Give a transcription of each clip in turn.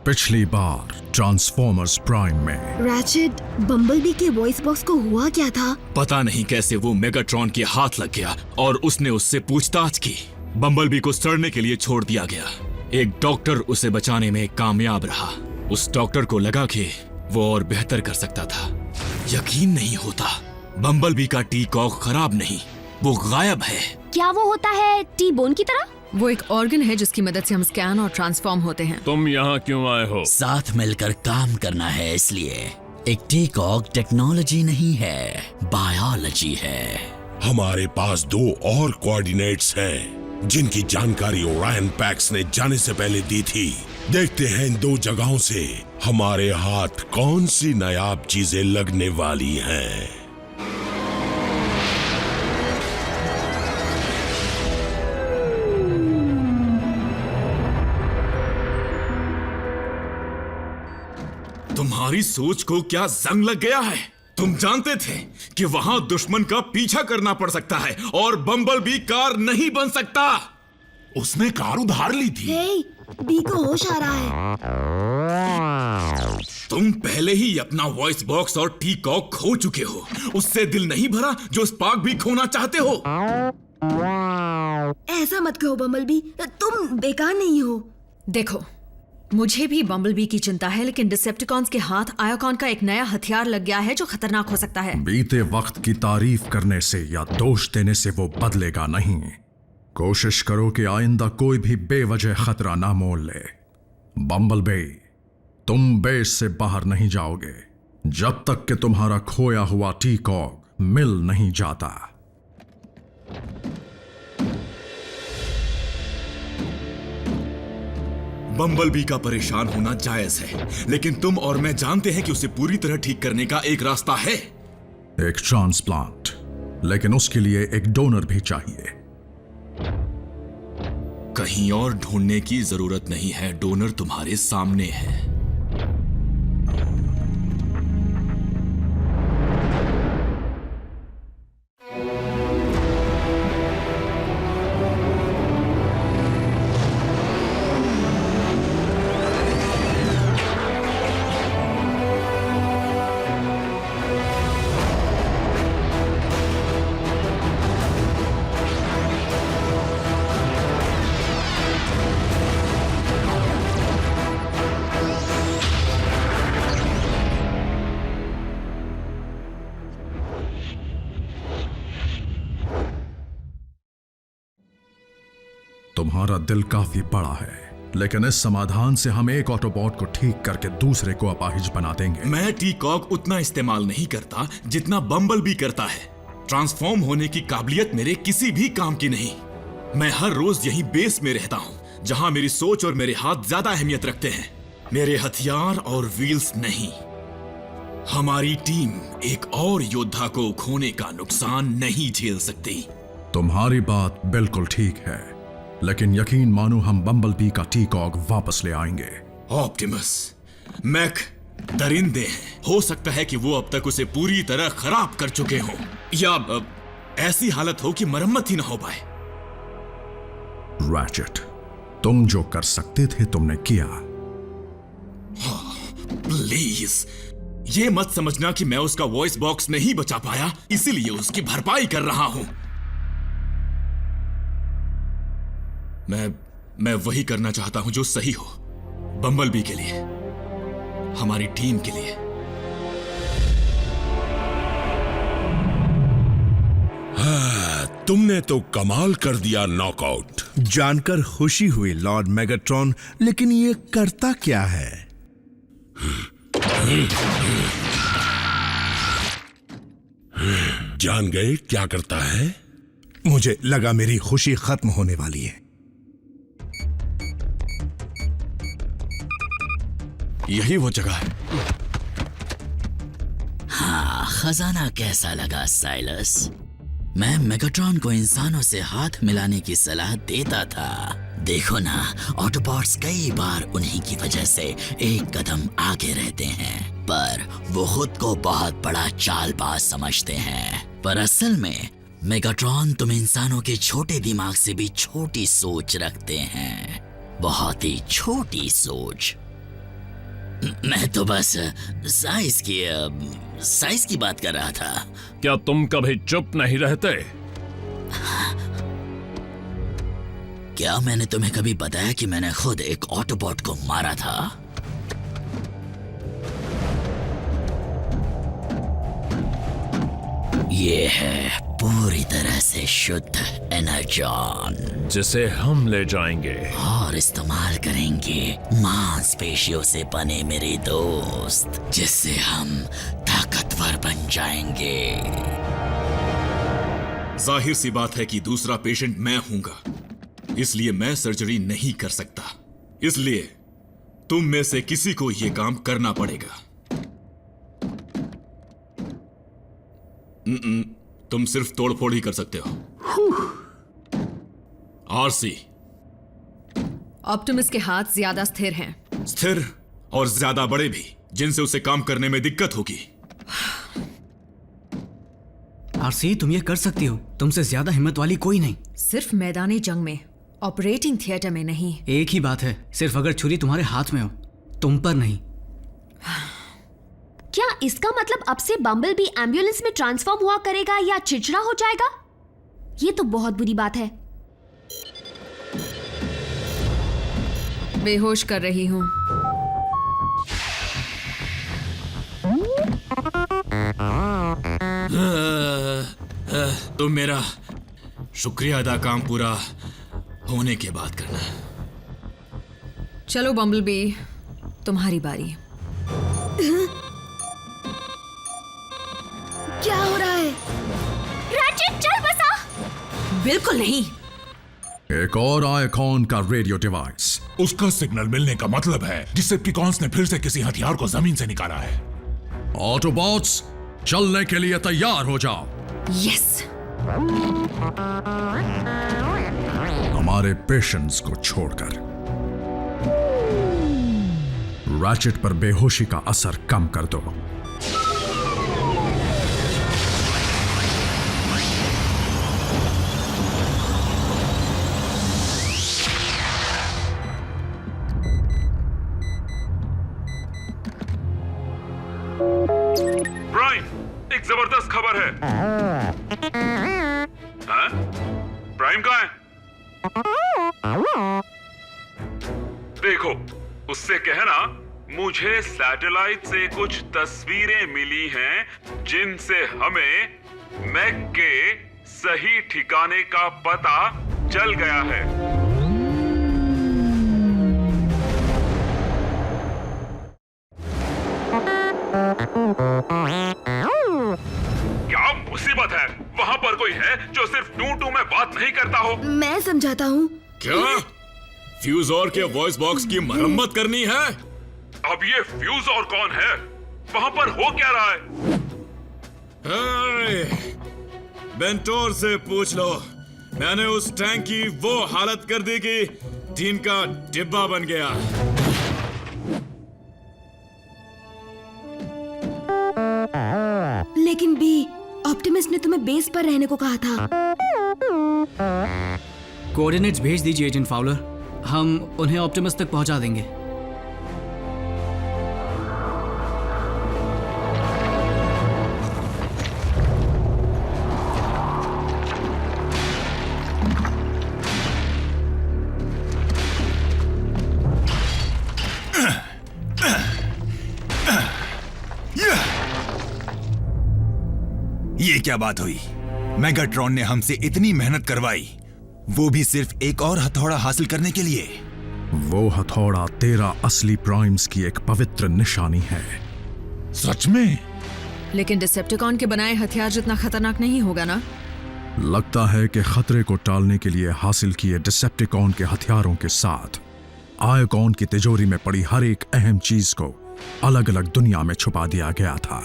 पिछली बार transformers prime में ratchet, bumblebee के वॉइस बॉक्स को हुआ क्या था? पता नहीं कैसे वो मेगाट्रॉन के हाथ लग गया और उसने उससे पूछताछ की। बम्बलबी को सड़ने के लिए छोड़ दिया गया। एक डॉक्टर उसे बचाने में कामयाब रहा। उस डॉक्टर को लगा कि वो और बेहतर कर सकता था। यकीन नहीं होता, बम्बलबी का टी कॉक खराब नहीं, वो गायब है। क्या वो होता है टी बोन की तरह? वो एक ऑर्गन है जिसकी मदद से हम स्कैन और ट्रांसफॉर्म होते हैं। तुम यहाँ क्यों आए हो? साथ मिलकर काम करना है, इसलिए। एक टी-कॉक टेक्नोलॉजी नहीं है, बायोलॉजी है। हमारे पास 2 और कोऑर्डिनेट्स हैं जिनकी जानकारी ओरायन पैक्स ने जाने से पहले दी थी। देखते हैं इन 2 जगहों से हमारे हाथ कौन सी नायाब चीजें लगने वाली हैं। तुम्हारी सोच को क्या जंग लग गया है? तुम जानते थे कि वहां दुश्मन का पीछा करना पड़ सकता है और बम्बलबी कार नहीं बन सकता। उसने कार उधार ली थी। हे, बी को होश आ रहा है। तुम पहले ही अपना वॉइस बॉक्स और टी कॉक खो चुके हो। उससे दिल नहीं भरा जो स्पार्क भी खोना चाहते हो। ऐसा मत कहो बम्बलबी, तुम बेकार नहीं हो। देखो, मुझे भी बम्बलबी की चिंता है, लेकिन डिसेप्टिकॉन्स के हाथ आयोकॉन का एक नया हथियार लग गया है जो खतरनाक हो सकता है। बीते वक्त की तारीफ करने से या दोष देने से वो बदलेगा नहीं। कोशिश करो कि आइंदा कोई भी बेवजह खतरा ना मोल ले। बम्बलबी, तुम बेस से बाहर नहीं जाओगे जब तक कि तुम्हारा खोया हुआ टी कॉक मिल नहीं जाता। बम्बलबी का परेशान होना जायज है, लेकिन तुम और मैं जानते हैं कि उसे पूरी तरह ठीक करने का एक रास्ता है। एक ट्रांसप्लांट, लेकिन उसके लिए एक डोनर भी चाहिए। कहीं और ढूंढने की जरूरत नहीं है, डोनर तुम्हारे सामने है। तुम्हारा दिल काफी बड़ा है, लेकिन इस समाधान से हम एक ऑटोबॉट को ठीक करके दूसरे को अपाहिज बना देंगे। मैं टी कॉक उतना इस्तेमाल नहीं करता जितना बम्बलबी करता है। ट्रांसफॉर्म होने की काबिलियत मेरे किसी भी काम की नहीं। मैं हर रोज यहीं बेस में रहता हूं, जहां मेरी सोच और मेरे हाथ ज्यादा अहमियत रखते हैं, मेरे हथियार और व्हील्स नहीं। हमारी टीम एक और योद्धा को खोने का नुकसान नहीं झेल सकती। तुम्हारी बात बिल्कुल ठीक है, लेकिन यकीन मानो हम बम्बलबी का टी कॉक वापस ले आएंगे। ऑप्टिमस, मैक दरिंदे हैं। हो सकता है कि वो अब तक उसे पूरी तरह खराब कर चुके हों, या ऐसी हालत हो कि मरम्मत ही ना हो पाए। रैचेट, तुम जो कर सकते थे तुमने किया। प्लीज, ये मत समझना कि मैं उसका वॉइस बॉक्स नहीं बचा पाया इसीलिए उसकी भरपाई कर रहा हूं। मैं वही करना चाहता हूं जो सही हो, बम्बलबी के लिए, हमारी टीम के लिए। तुमने तो कमाल कर दिया नॉकआउट। जानकर खुशी हुई लॉर्ड मेगाट्रॉन, लेकिन ये करता क्या है? जान गए क्या करता है? मुझे लगा मेरी खुशी खत्म होने वाली है। यही वो जगह है। हाँ, खजाना कैसा लगा साइलस? मैं मेगाट्रॉन को इंसानों से हाथ मिलाने की सलाह देता था। देखो ना, ऑटोबॉट्स कई बार उन्हीं की वजह से एक कदम आगे रहते हैं, पर वो खुद को बहुत बड़ा चालबाज समझते हैं। पर असल में मेगाट्रॉन तुम इंसानों के छोटे दिमाग से भी छोटी सोच रखते हैं, बहुत ही छोटी सोच। मैं तो बस साइज की बात कर रहा था। क्या तुम कभी चुप नहीं रहते? क्या मैंने तुम्हें कभी बताया कि मैंने खुद एक ऑटोबॉट को मारा था? ये है पूरी तरह से शुद्ध एनर्जॉन, जिसे हम ले जाएंगे और इस्तेमाल करेंगे मांसपेशियों से बने मेरे दोस्त, जिससे हम ताकतवर बन जाएंगे। जाहिर सी बात है कि दूसरा पेशेंट मैं हूंगा, इसलिए मैं सर्जरी नहीं कर सकता। इसलिए तुम में से किसी को यह काम करना पड़ेगा। तुम सिर्फ तोड़फोड़ ही कर सकते हो। आरसी, ऑप्टिमस के हाथ ज्यादा स्थिर हैं। स्थिर और ज्यादा बड़े भी, जिनसे उसे काम करने में दिक्कत होगी। आरसी, तुम ये कर सकती हो। तुमसे ज्यादा हिम्मत वाली कोई नहीं। सिर्फ मैदानी जंग में, ऑपरेटिंग थिएटर में नहीं। एक ही बात है, सिर्फ अगर छुरी तुम्हारे हाथ में हो, तुम पर नहीं। क्या इसका मतलब अब से बम्बल भी एम्बुलेंस में ट्रांसफॉर्म हुआ करेगा या चिड़चिड़ा हो जाएगा? ये तो बहुत बुरी बात है। बेहोश कर रही हूं। तुम मेरा शुक्रिया अदा काम पूरा होने के बाद करना। चलो बम्बलबी, तुम्हारी बारी। क्या हो रहा है? रैचेट, चल बसा। बिल्कुल नहीं। एक और आइकॉन का रेडियो डिवाइस। उसका सिग्नल मिलने का मतलब है डिसेप्टिकॉन्स ने फिर से किसी हथियार को जमीन से निकाला है। ऑटोबॉट्स, चलने के लिए तैयार हो जाओ। यस। हमारे पेशेंट्स को छोड़कर रैचेट पर बेहोशी का असर कम कर दो। प्राइम, एक जबरदस्त खबर है। हाँ? प्राइम कहाँ है? देखो, उससे कहना मुझे सैटेलाइट से कुछ तस्वीरें मिली हैं जिनसे हमें मैक के सही ठिकाने का पता चल गया है। क्या मुसीबत है? वहां पर कोई है जो सिर्फ टू में बात नहीं करता हो? मैं समझाता हूँ। क्या फ्यूज और के वॉइस बॉक्स की मरम्मत करनी है? अब ये फ्यूज और कौन है? वहां पर हो क्या रहा है? बेंटोर से पूछ लो। मैंने उस टैंक की वो हालत कर दी कि टीन का डिब्बा बन गया। लेकिन बी, ऑप्टिमस ने तुम्हें बेस पर रहने को कहा था। कोऑर्डिनेट्स भेज दीजिए एजेंट फाउलर, हम उन्हें ऑप्टिमस तक पहुंचा देंगे। ये क्या बात हुई? मेगाट्रॉन ने हमसे इतनी मेहनत करवाई, वो भी सिर्फ एक और हथौड़ा हासिल करने के लिए। वो हथौड़ा तेरा असली प्राइम्स की एक पवित्र निशानी है। सच में? लेकिन डिसेप्टिकॉन के बनाए हथियार जितना खतरनाक नहीं होगा ना? लगता है कि खतरे को टालने के लिए हासिल किए डिसेप्टिकॉन के हथियारों के साथ आइकॉन की तिजोरी में पड़ी हर एक अहम चीज को अलग अलग दुनिया में छुपा दिया गया था,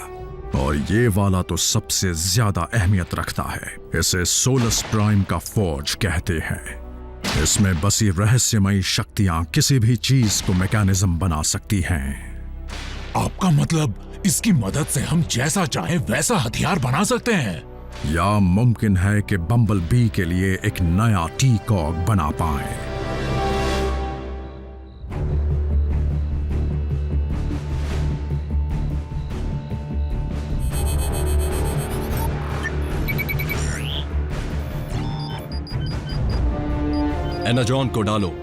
और ये वाला तो सबसे ज्यादा अहमियत रखता है। इसे सोलस प्राइम का फोर्ज कहते हैं। इसमें बसी रहस्यमयी शक्तियां किसी भी चीज को मैकेनिज्म बना सकती हैं। आपका मतलब इसकी मदद से हम जैसा चाहें वैसा हथियार बना सकते हैं? या मुमकिन है कि बम्बल बी के लिए एक नया टी-कॉग बना पाए। एनाजॉन को डालो।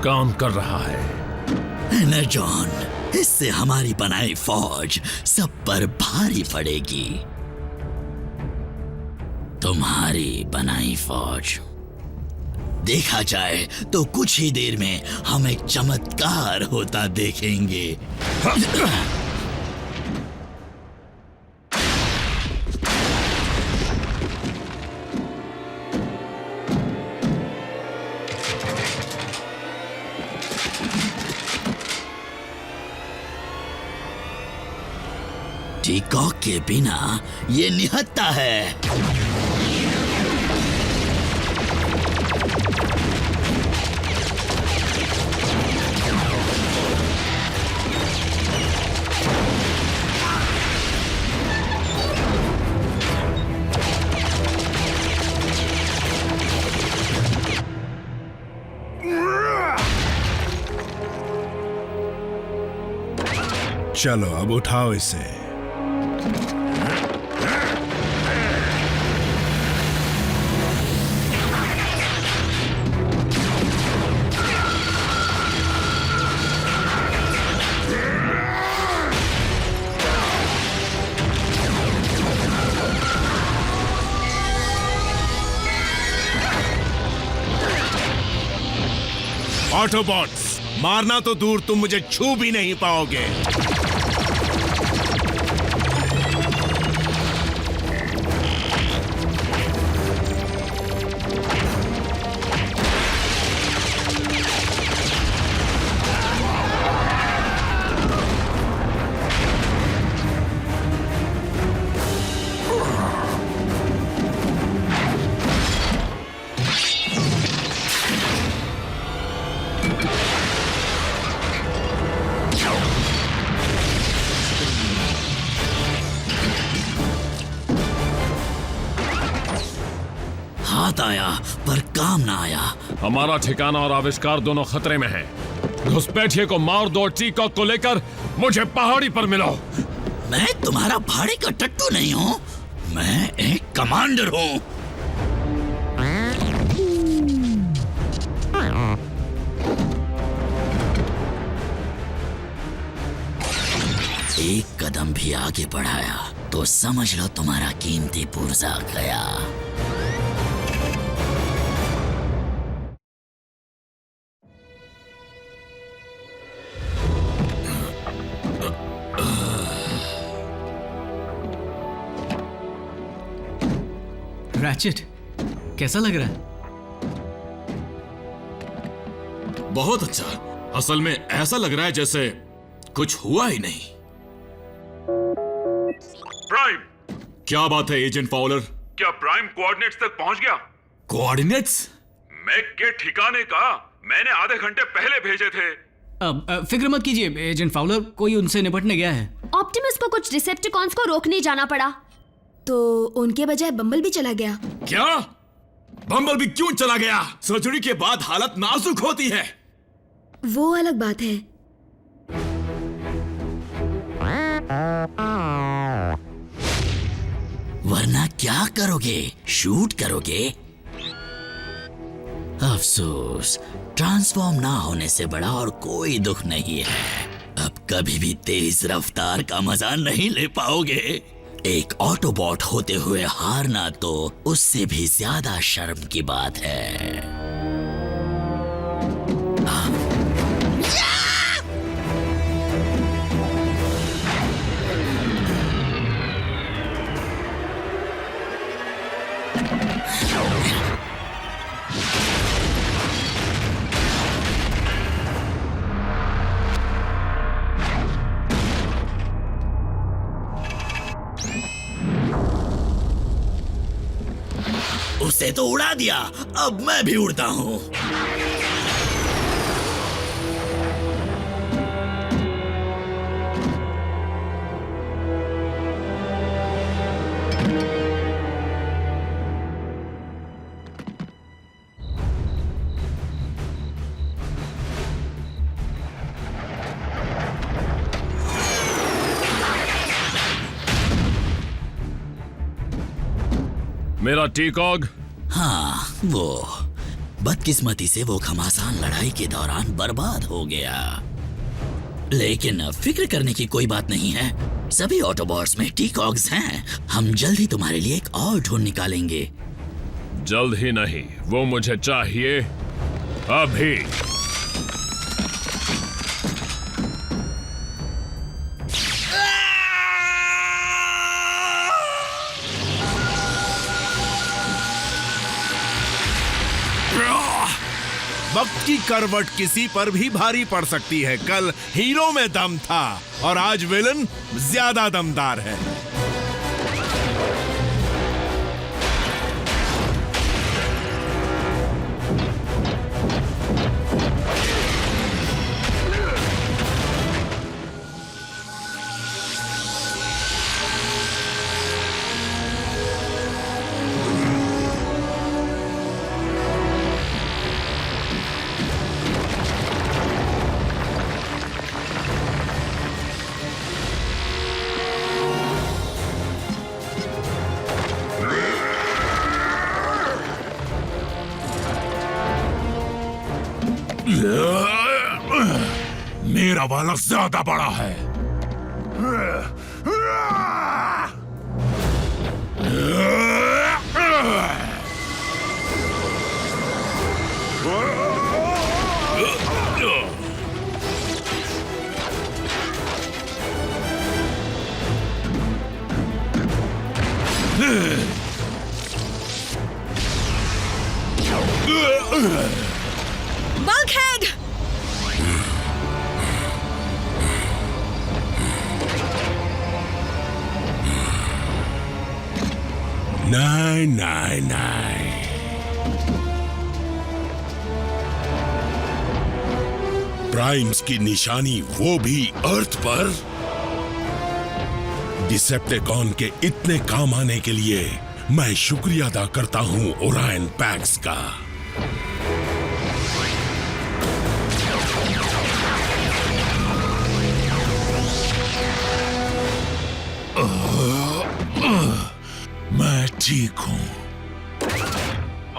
काम कर रहा है। एनाजॉन, इससे हमारी बनाई फौज सब पर भारी पड़ेगी। तुम्हारी बनाई फौज। देखा जाए तो कुछ ही देर में हम एक चमत्कार होता देखेंगे। टीकॉक के बिना ये निहत्था है। चलो अब उठाओ इसे। ऑटोबॉट्स, मारना तो दूर, तुम मुझे छू भी नहीं पाओगे। हाथ आया पर काम ना आया। हमारा ठिकाना और आविष्कार दोनों खतरे में हैं। घुसपैठिए को मार दो, टीकॉक को लेकर मुझे पहाड़ी पर मिलो। मैं तुम्हारा पहाड़ी का टट्टू नहीं हूँ, मैं एक कमांडर हूँ। एक कदम भी आगे बढ़ाया तो समझ लो तुम्हारा कीमती पुर्जा गया। रैचेट, कैसा लग रहा है? बहुत अच्छा। असल में ऐसा लग रहा है जैसे कुछ हुआ ही नहीं। प्राइम, क्या बात है एजेंट फाउलर? क्या प्राइम कोऑर्डिनेट्स तक पहुंच गया? कोऑर्डिनेट्स? मैक के ठिकाने का मैंने आधे घंटे पहले भेजे थे। अब फिक्र मत कीजिए एजेंट फाउलर, कोई उनसे निपटने गया है। ऑप्टिमस को कुछ डिसेप्टिकॉन्स को रोकने जाना पड़ा, तो उनके बजाय बम्बल भी चला गया। क्या? बम्बल भी क्यों चला गया? सर्जरी के बाद हालत नाजुक होती है। वो अलग बात है। वरना क्या करोगे? शूट करोगे? अफसोस, ट्रांसफॉर्म ना होने से बड़ा और कोई दुख नहीं है। अब कभी भी तेज रफ्तार का मजा नहीं ले पाओगे। एक ऑटोबॉट होते हुए हारना तो उससे भी ज्यादा शर्म की बात है। उसे तो उड़ा दिया, अब मैं भी उड़ता हूं। मेरा टीकॉग? हाँ, वो बदकिस्मती से वो घमासान लड़ाई के दौरान बर्बाद हो गया। लेकिन फिक्र करने की कोई बात नहीं है, सभी ऑटोबॉट्स में टीकॉग्स हैं। हम जल्द ही तुम्हारे लिए एक और ढूंढ निकालेंगे। जल्द ही नहीं, वो मुझे चाहिए अभी। वक्त की करवट किसी पर भी भारी पड़ सकती है। कल हीरो में दम था और आज विलन ज्यादा दमदार है। मेरा वाला ज्यादा बड़ा है। बल्कहेड! नहीं नहीं नहीं, प्राइम्स की निशानी वो भी अर्थ पर। डिसेप्टिकॉन के इतने काम आने के लिए मैं शुक्रिया अदा करता हूं ओरायन पैक्स का। मैं ठीक हूं।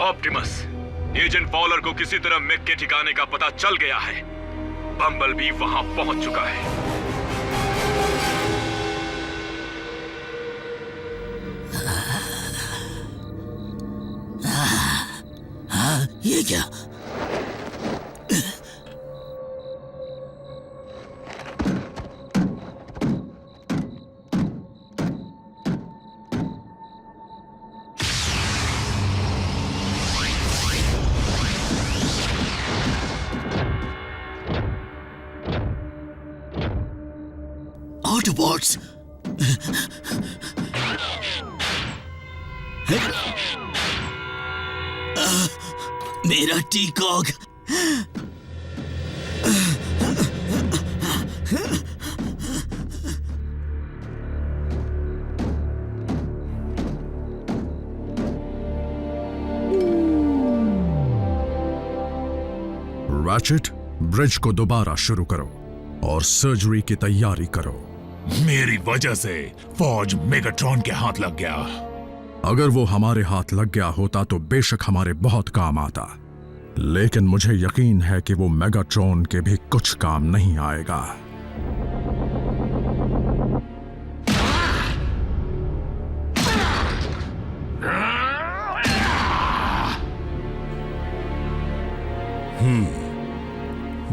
ऑप्टिमस, एजेंट फॉलर को किसी तरह मैक के ठिकाने का पता चल गया है। बम्बल भी वहां पहुंच चुका है। हाँ, ये क्या? Autobots! मेरा टीकॉग! रैचेट, ब्रिज को दोबारा शुरू करो और सर्जरी की तैयारी करो। मेरी वजह से फौज मेगाट्रॉन के हाथ लग गया। अगर वो हमारे हाथ लग गया होता तो बेशक हमारे बहुत काम आता, लेकिन मुझे यकीन है कि वो मेगाट्रॉन के भी कुछ काम नहीं आएगा।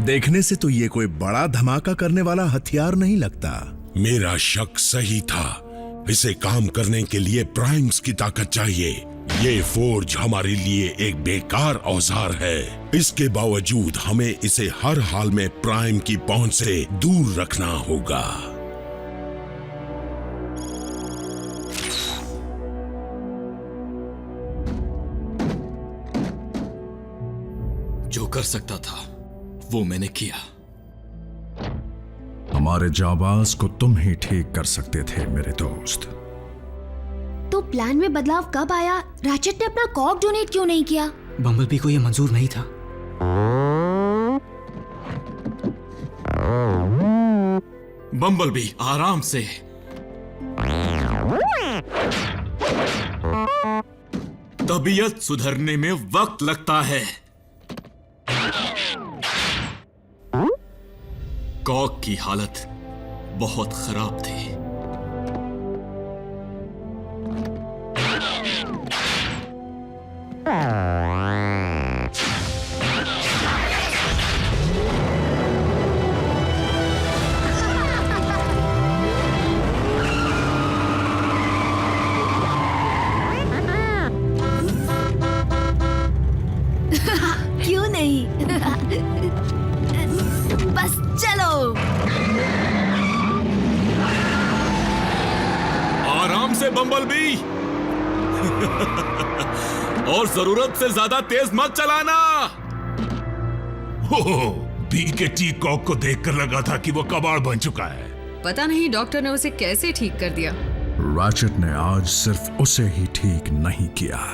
देखने से तो ये कोई बड़ा धमाका करने वाला हथियार नहीं लगता। मेरा शक सही था। इसे काम करने के लिए प्राइम्स की ताकत चाहिए। ये फोर्ज हमारे लिए एक बेकार औजार है। इसके बावजूद हमें इसे हर हाल में प्राइम की पहुंच से दूर रखना होगा। जो कर सकता था वो मैंने किया। हमारे जाबाज को तुम ही ठीक कर सकते थे मेरे दोस्त। तो प्लान में बदलाव कब आया? रैचेट ने अपना कॉग डोनेट क्यों नहीं किया? बम्बलबी को यह मंजूर नहीं था। बम्बलबी, आराम से। तबीयत सुधरने में वक्त लगता है। कॉक की हालत बहुत खराब थी। क्यों नहीं? बस चलो। आराम से बम्बलबी। और जरूरत से ज्यादा तेज मत चलाना। बी के टी कॉक को देखकर लगा था कि वो कबाड़ बन चुका है। पता नहीं डॉक्टर ने उसे कैसे ठीक कर दिया। रैचेट ने आज सिर्फ उसे ही ठीक नहीं किया।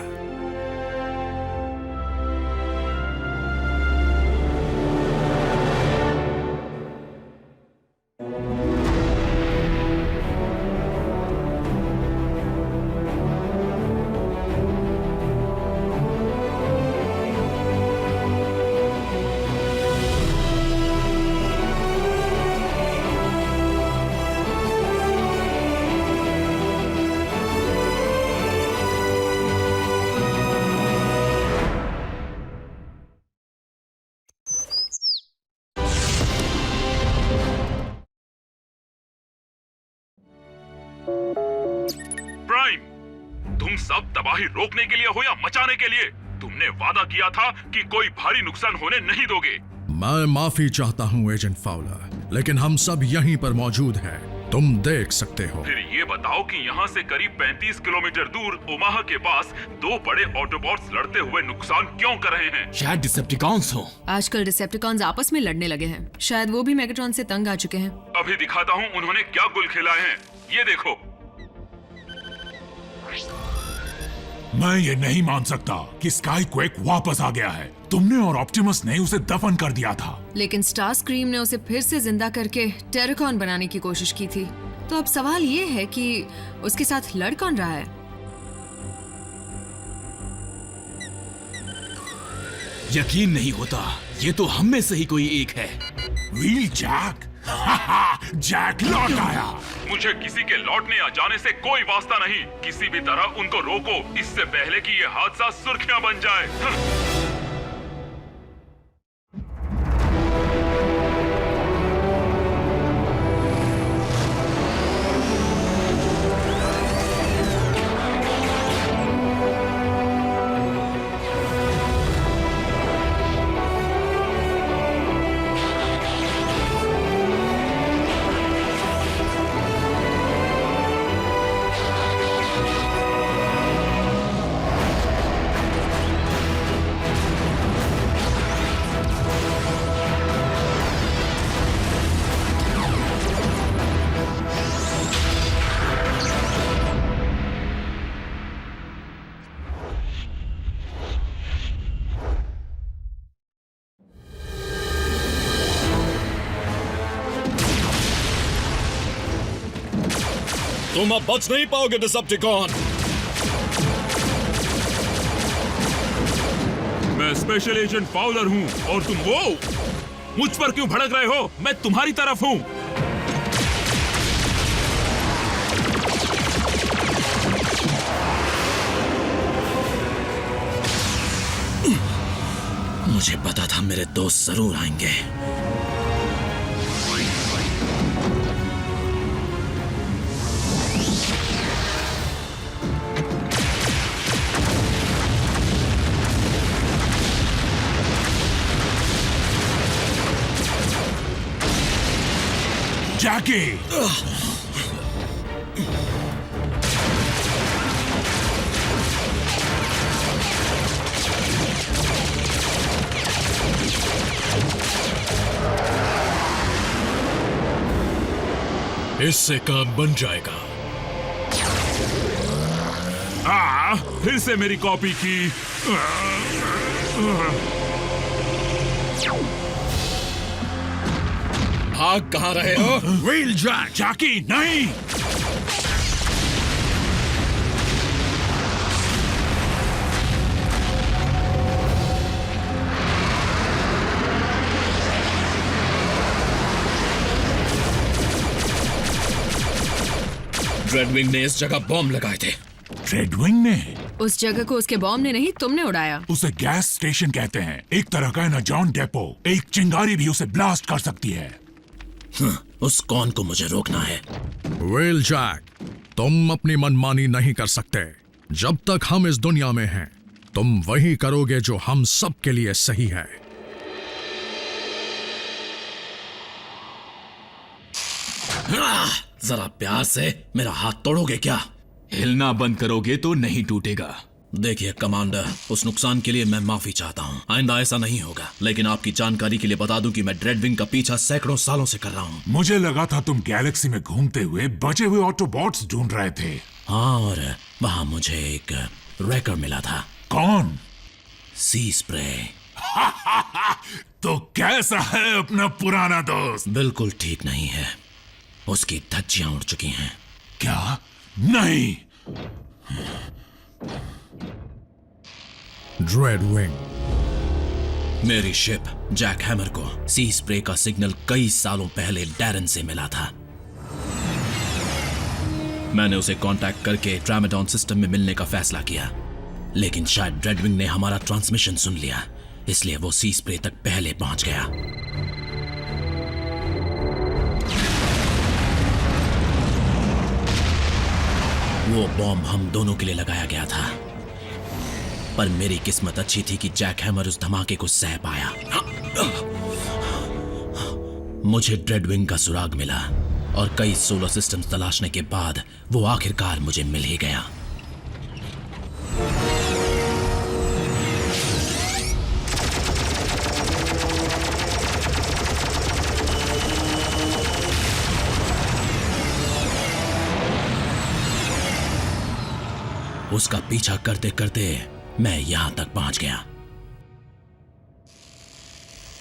प्राइम, तुम सब तबाही रोकने के लिए हो या मचाने के लिए? तुमने वादा किया था कि कोई भारी नुकसान होने नहीं दोगे। मैं माफी चाहता हूँ एजेंट फाउलर, लेकिन हम सब यहीं पर मौजूद हैं। तुम देख सकते हो। फिर ये बताओ कि यहाँ से करीब 35 किलोमीटर दूर ओमाहा के पास दो बड़े ऑटोबॉट्स लड़ते हुए नुकसान क्यों कर रहे हैं? शायद डिसेप्टिकॉन्स हो। आजकल डिसेप्टिकॉन्स आपस में लड़ने लगे हैं। शायद वो भी मेगाट्रॉन से तंग आ चुके हैं। अभी दिखाता हूँ उन्होंने क्या गुल खिलाए हैं। ये देखो। मैं ये नहीं मान सकता कि स्काई क्वेक वापस आ गया है। तुमने और ऑप्टिमस ने उसे दफन कर दिया था, लेकिन स्टार स्क्रीम ने उसे फिर से जिंदा करके टेराकॉन बनाने की कोशिश की थी। तो अब सवाल ये है कि उसके साथ लड़ कौन रहा है? यकीन नहीं होता, ये तो हम में से ही कोई एक है। Wheel Jack. जैक लौट आया। मुझे किसी के लौटने या जाने से कोई वास्ता नहीं। किसी भी तरह उनको रोको, इससे पहले कि ये हादसा सुर्खियां बन जाए। तुम अब बच नहीं पाओगे डिसेप्टिकॉन। मैं स्पेशल एजेंट फाउलर हूँ और तुम वो मुझ पर क्यों भड़क रहे हो? मैं तुम्हारी तरफ हूँ। मुझे पता था मेरे दोस्त जरूर आएंगे। जैकी! इससे काम बन जाएगा। फिर से मेरी कॉपी की। भाग कहाँ रहे हो? Wheel Jack! जैकी नहीं! ड्रेडविंग ने इस जगह बॉम्ब लगाए थे। रेडविंग ने? उस जगह को उसके बॉम्ब ने नहीं, तुमने उड़ाया। उसे गैस स्टेशन कहते हैं, एक तरह का एनर्जॉन डेपो। एक चिंगारी भी उसे ब्लास्ट कर सकती है। उस कौन को मुझे रोकना है? वेल जैक, तुम अपनी मनमानी नहीं कर सकते। जब तक हम इस दुनिया में हैं, तुम वही करोगे जो हम सब के लिए सही है। जरा प्यार से मेरा हाथ तोड़ोगे क्या? हिलना बंद करोगे तो नहीं टूटेगा। देखिए कमांडर, उस नुकसान के लिए मैं माफी चाहता हूँ। आइंदा ऐसा नहीं होगा। लेकिन आपकी जानकारी के लिए बता दूं कि मैं ड्रेडविंग का पीछा सैकड़ों सालों से कर रहा हूँ। मुझे लगा था तुम गैलेक्सी में घूमते हुए बचे हुए ऑटोबॉट्स ढूंढ रहे थे। हाँ, और वहां मुझे एक रैकर मिला था। कौन? सी स्प्रे। तो कैसा है अपना पुराना दोस्त? बिल्कुल ठीक नहीं है। उसकी धज्जियां उड़ चुकी हैं। क्या? नहीं। ड्रेडविंग। मेरी शिप जैक हैमर को सी स्प्रे का सिग्नल कई सालों पहले डैरन से मिला था। मैंने उसे कांटेक्ट करके ट्रामेडॉन सिस्टम में मिलने का फैसला किया, लेकिन शायद ड्रेडविंग ने हमारा ट्रांसमिशन सुन लिया, इसलिए वो सी स्प्रे तक पहले पहुंच गया। वो बॉम्ब हम दोनों के लिए लगाया गया था, पर मेरी किस्मत अच्छी थी कि जैक हैमर उस धमाके को सह पाया। मुझे ड्रेडविंग का सुराग मिला और कई सोलर सिस्टम्स तलाशने के बाद वो आखिरकार मुझे मिल ही गया। उसका पीछा करते करते मैं यहां तक पहुंच गया।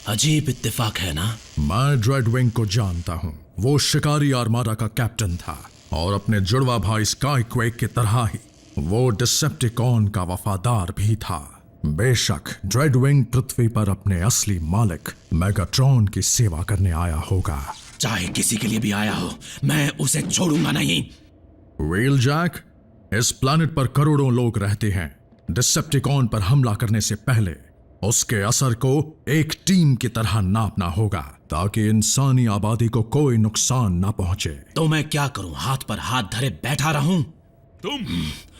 अजीब इत्तेफाक है ना? मैं ड्रेडविंग को जानता हूं। वो शिकारी आर्माडा का कैप्टन था और अपने जुड़वा भाई स्काईक्वेक की तरह ही वो डिसेप्टिकॉन का वफादार भी था। बेशक ड्रेडविंग पृथ्वी पर अपने असली मालिक मेगाट्रॉन की सेवा करने आया होगा। चाहे किसी के लिए भी आया हो, मैं उसे छोड़ूंगा नहीं। व्हील जैक, इस प्लैनेट पर करोड़ों लोग रहते हैं। डिसेप्टिकॉन पर हमला करने से पहले उसके असर को एक टीम की तरह नापना होगा, ताकि इंसानी आबादी को कोई नुकसान ना पहुंचे। तो मैं क्या करूं? हाथ पर हाथ धरे बैठा रहूं? तुम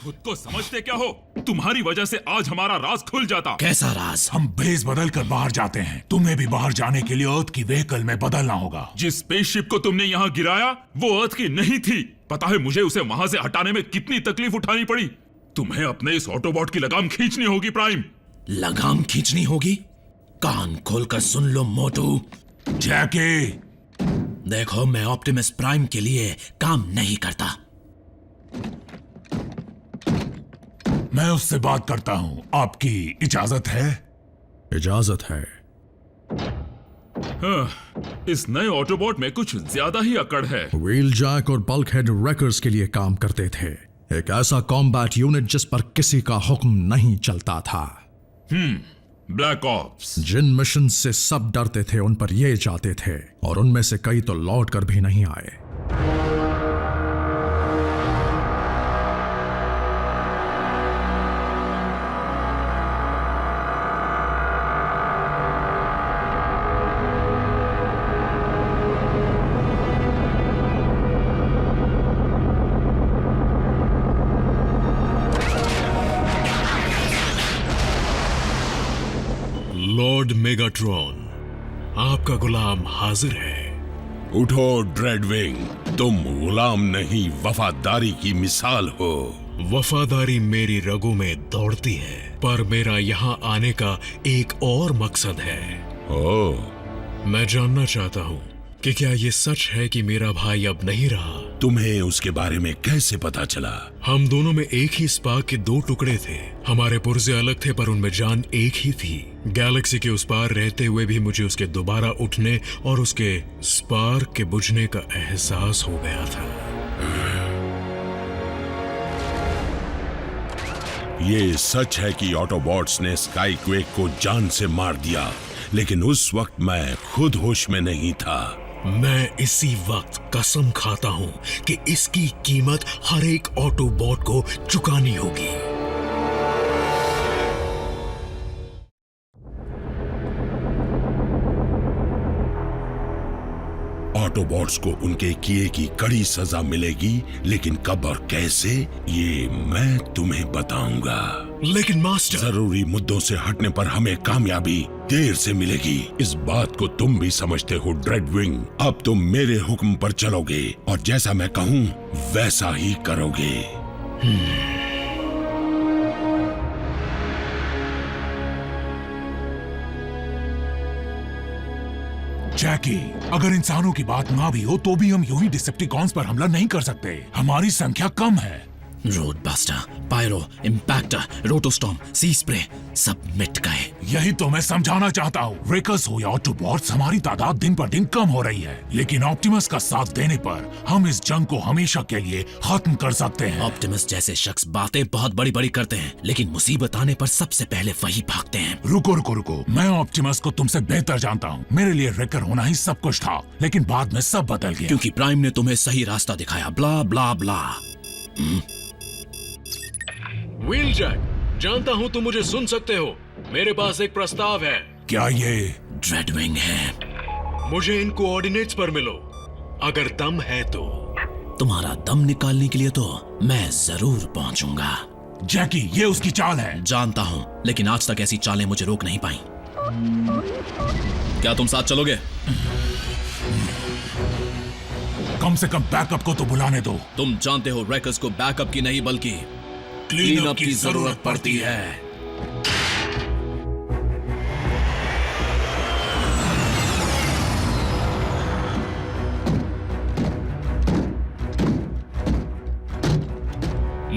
खुद को समझते क्या हो? तुम्हारी वजह से आज हमारा राज खुल जाता। कैसा राज? हम बेस बदल कर बाहर जाते हैं। तुम्हें भी बाहर जाने के लिए अर्थ की व्हीकल में बदलना होगा। जिस स्पेसशिप को तुमने यहाँ गिराया वो अर्थ की नहीं थी। पता है मुझे उसे वहां से हटाने में कितनी तकलीफ उठानी पड़ी। तुम्हें अपने इस ऑटोबॉट की लगाम खींचनी होगी प्राइम। लगाम खींचनी होगी? कान खोलकर सुन लो मोटू। जैकी, देखो, मैं ऑप्टिमस प्राइम के लिए काम नहीं करता। मैं उससे बात करता हूं। आपकी इजाजत है? इजाजत है। इस नए ऑटोबॉट में कुछ ज्यादा ही अकड़ है। व्हील जैक और बल्कहेड रैकर्स के लिए काम करते थे, एक ऐसा कॉम्बैट यूनिट जिस पर किसी का हुक्म नहीं चलता था। Black ops. जिन मिशन से सब डरते थे उन पर ये जाते थे, और उनमें से कई तो लौट कर भी नहीं आए। लॉर्ड मेगाट्रॉन, आपका गुलाम हाजिर है। उठो ड्रेडविंग, तुम गुलाम नहीं वफादारी की मिसाल हो। वफादारी मेरी रगों में दौड़ती है, पर मेरा यहाँ आने का एक और मकसद है। ओह, मैं जानना चाहता हूँ कि क्या ये सच है कि मेरा भाई अब नहीं रहा? तुम्हें उसके बारे में कैसे पता चला? हम दोनों में एक ही स्पार्क के दो टुकड़े थे। हमारे पुर्जे अलग थे पर उनमें जान एक ही थी। गैलेक्सी के उस पार रहते हुए भी मुझे उसके दोबारा उठने और उसके स्पार्क के बुझने का एहसास हो गया था। ये सच है कि ऑटोबॉट्स ने स्काईक्वेक को जान से मार दिया, लेकिन उस वक्त मैं खुद होश में नहीं था। मैं इसी वक्त कसम खाता हूं कि इसकी कीमत हर एक ऑटोबॉट को चुकानी होगी। ऑटोबॉट्स को उनके किए की कड़ी सजा मिलेगी, लेकिन कब और कैसे ये मैं तुम्हें बताऊंगा। लेकिन मास्टर, जरूरी मुद्दों से हटने पर हमें कामयाबी देर से मिलेगी। इस बात को तुम भी समझते हो ड्रेडविंग। अब तुम मेरे हुक्म पर चलोगे और जैसा मैं कहूँ वैसा ही करोगे। जैकी, अगर इंसानों की बात ना भी हो तो भी हम यूं ही डिसेप्टिकॉन्स पर हमला नहीं कर सकते। हमारी संख्या कम है। रोडबस्टर, पायरो, इम्पैक्टर, रोटोस्टॉर्म, सी स्प्रे सब मिट गए। यही तो मैं समझाना चाहता हूँ। रेकर्स हो या ऑटोबॉट्स, हमारी तादाद दिन पर दिन कम हो रही है, लेकिन ऑप्टिमस का साथ देने पर हम इस जंग को हमेशा के लिए खत्म कर सकते हैं। ऑप्टिमस जैसे शख्स बातें बहुत बड़ी बड़ी करते हैं, लेकिन मुसीबत आने पर सबसे पहले वही भागते हैं। रुको रुको रुको, मैं ऑप्टिमस को तुमसे बेहतर जानता हूँ। मेरे लिए रेकर होना ही सब कुछ था, लेकिन बाद में सब बदल गया। क्योंकि प्राइम ने तुम्हें सही रास्ता दिखाया। ब्ला ब्ला ब्ला। व्हीलजैक, जानता हूं तुम मुझे सुन सकते हो। मेरे पास एक प्रस्ताव है। क्या ये ड्रेडविंग है? मुझे इन कोऑर्डिनेट्स पर मिलो, अगर दम है तो। तुम्हारा दम निकालने के लिए तो मैं जरूर पहुंचूंगा। जैकी, ये उसकी चाल है। जानता हूं, लेकिन आज तक ऐसी चालें मुझे रोक नहीं पाई। क्या तुम साथ चलोगे? कम से कम बैकअप को तो बुलाने दो। तुम जानते हो रैकर्स को बैकअप की नहीं बल्कि क्लीन अप की जरूरत पड़ती है।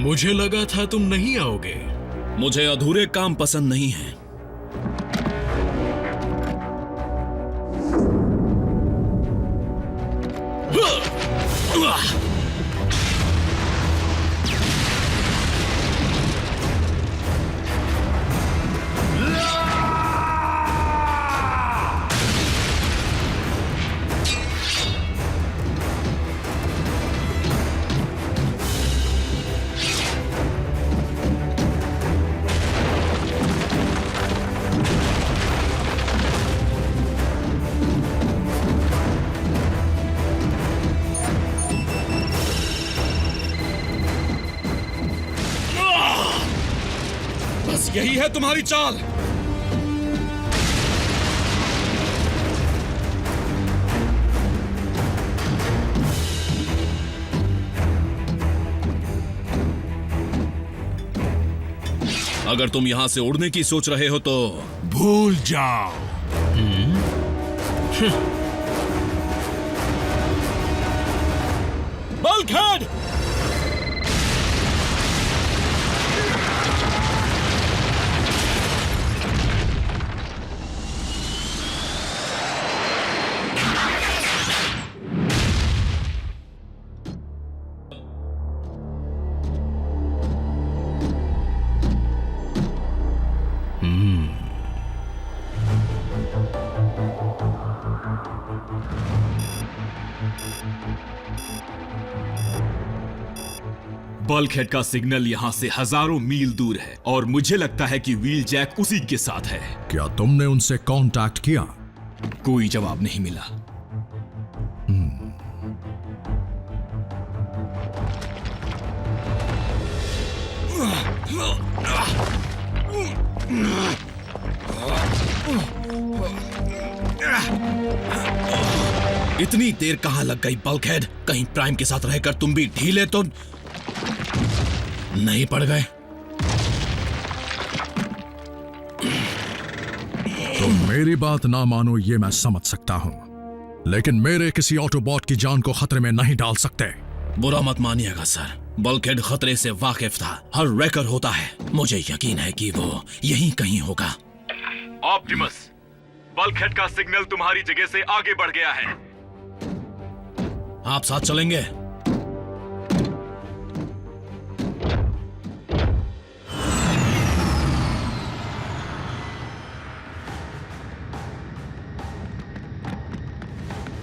मुझे लगा था तुम नहीं आओगे। मुझे अधूरे काम पसंद नहीं है। यही है तुम्हारी चाल? अगर तुम यहां से उड़ने की सोच रहे हो तो भूल जाओ। बल्कहेड! बल्कहेड का सिग्नल यहां से हजारों मील दूर है और मुझे लगता है कि व्हीलजैक उसी के साथ है। क्या तुमने उनसे कांटेक्ट किया? कोई जवाब नहीं मिला। इतनी देर कहां लग गई बल्कहेड? कहीं प्राइम के साथ रहकर तुम भी ढीले तो नहीं पड़ गए? तुम मेरी बात ना मानो ये मैं समझ सकता हूं, लेकिन मेरे किसी ऑटोबॉट की जान को खतरे में नहीं डाल सकते। बुरा मत मानिएगा सर, बल्कहेड खतरे से वाकिफ था। हर रैकर होता है। मुझे यकीन है कि वो यहीं कहीं होगा। ऑप्टिमस, बल्कहेड का सिग्नल तुम्हारी जगह से आगे बढ़ गया है। आप साथ चलेंगे?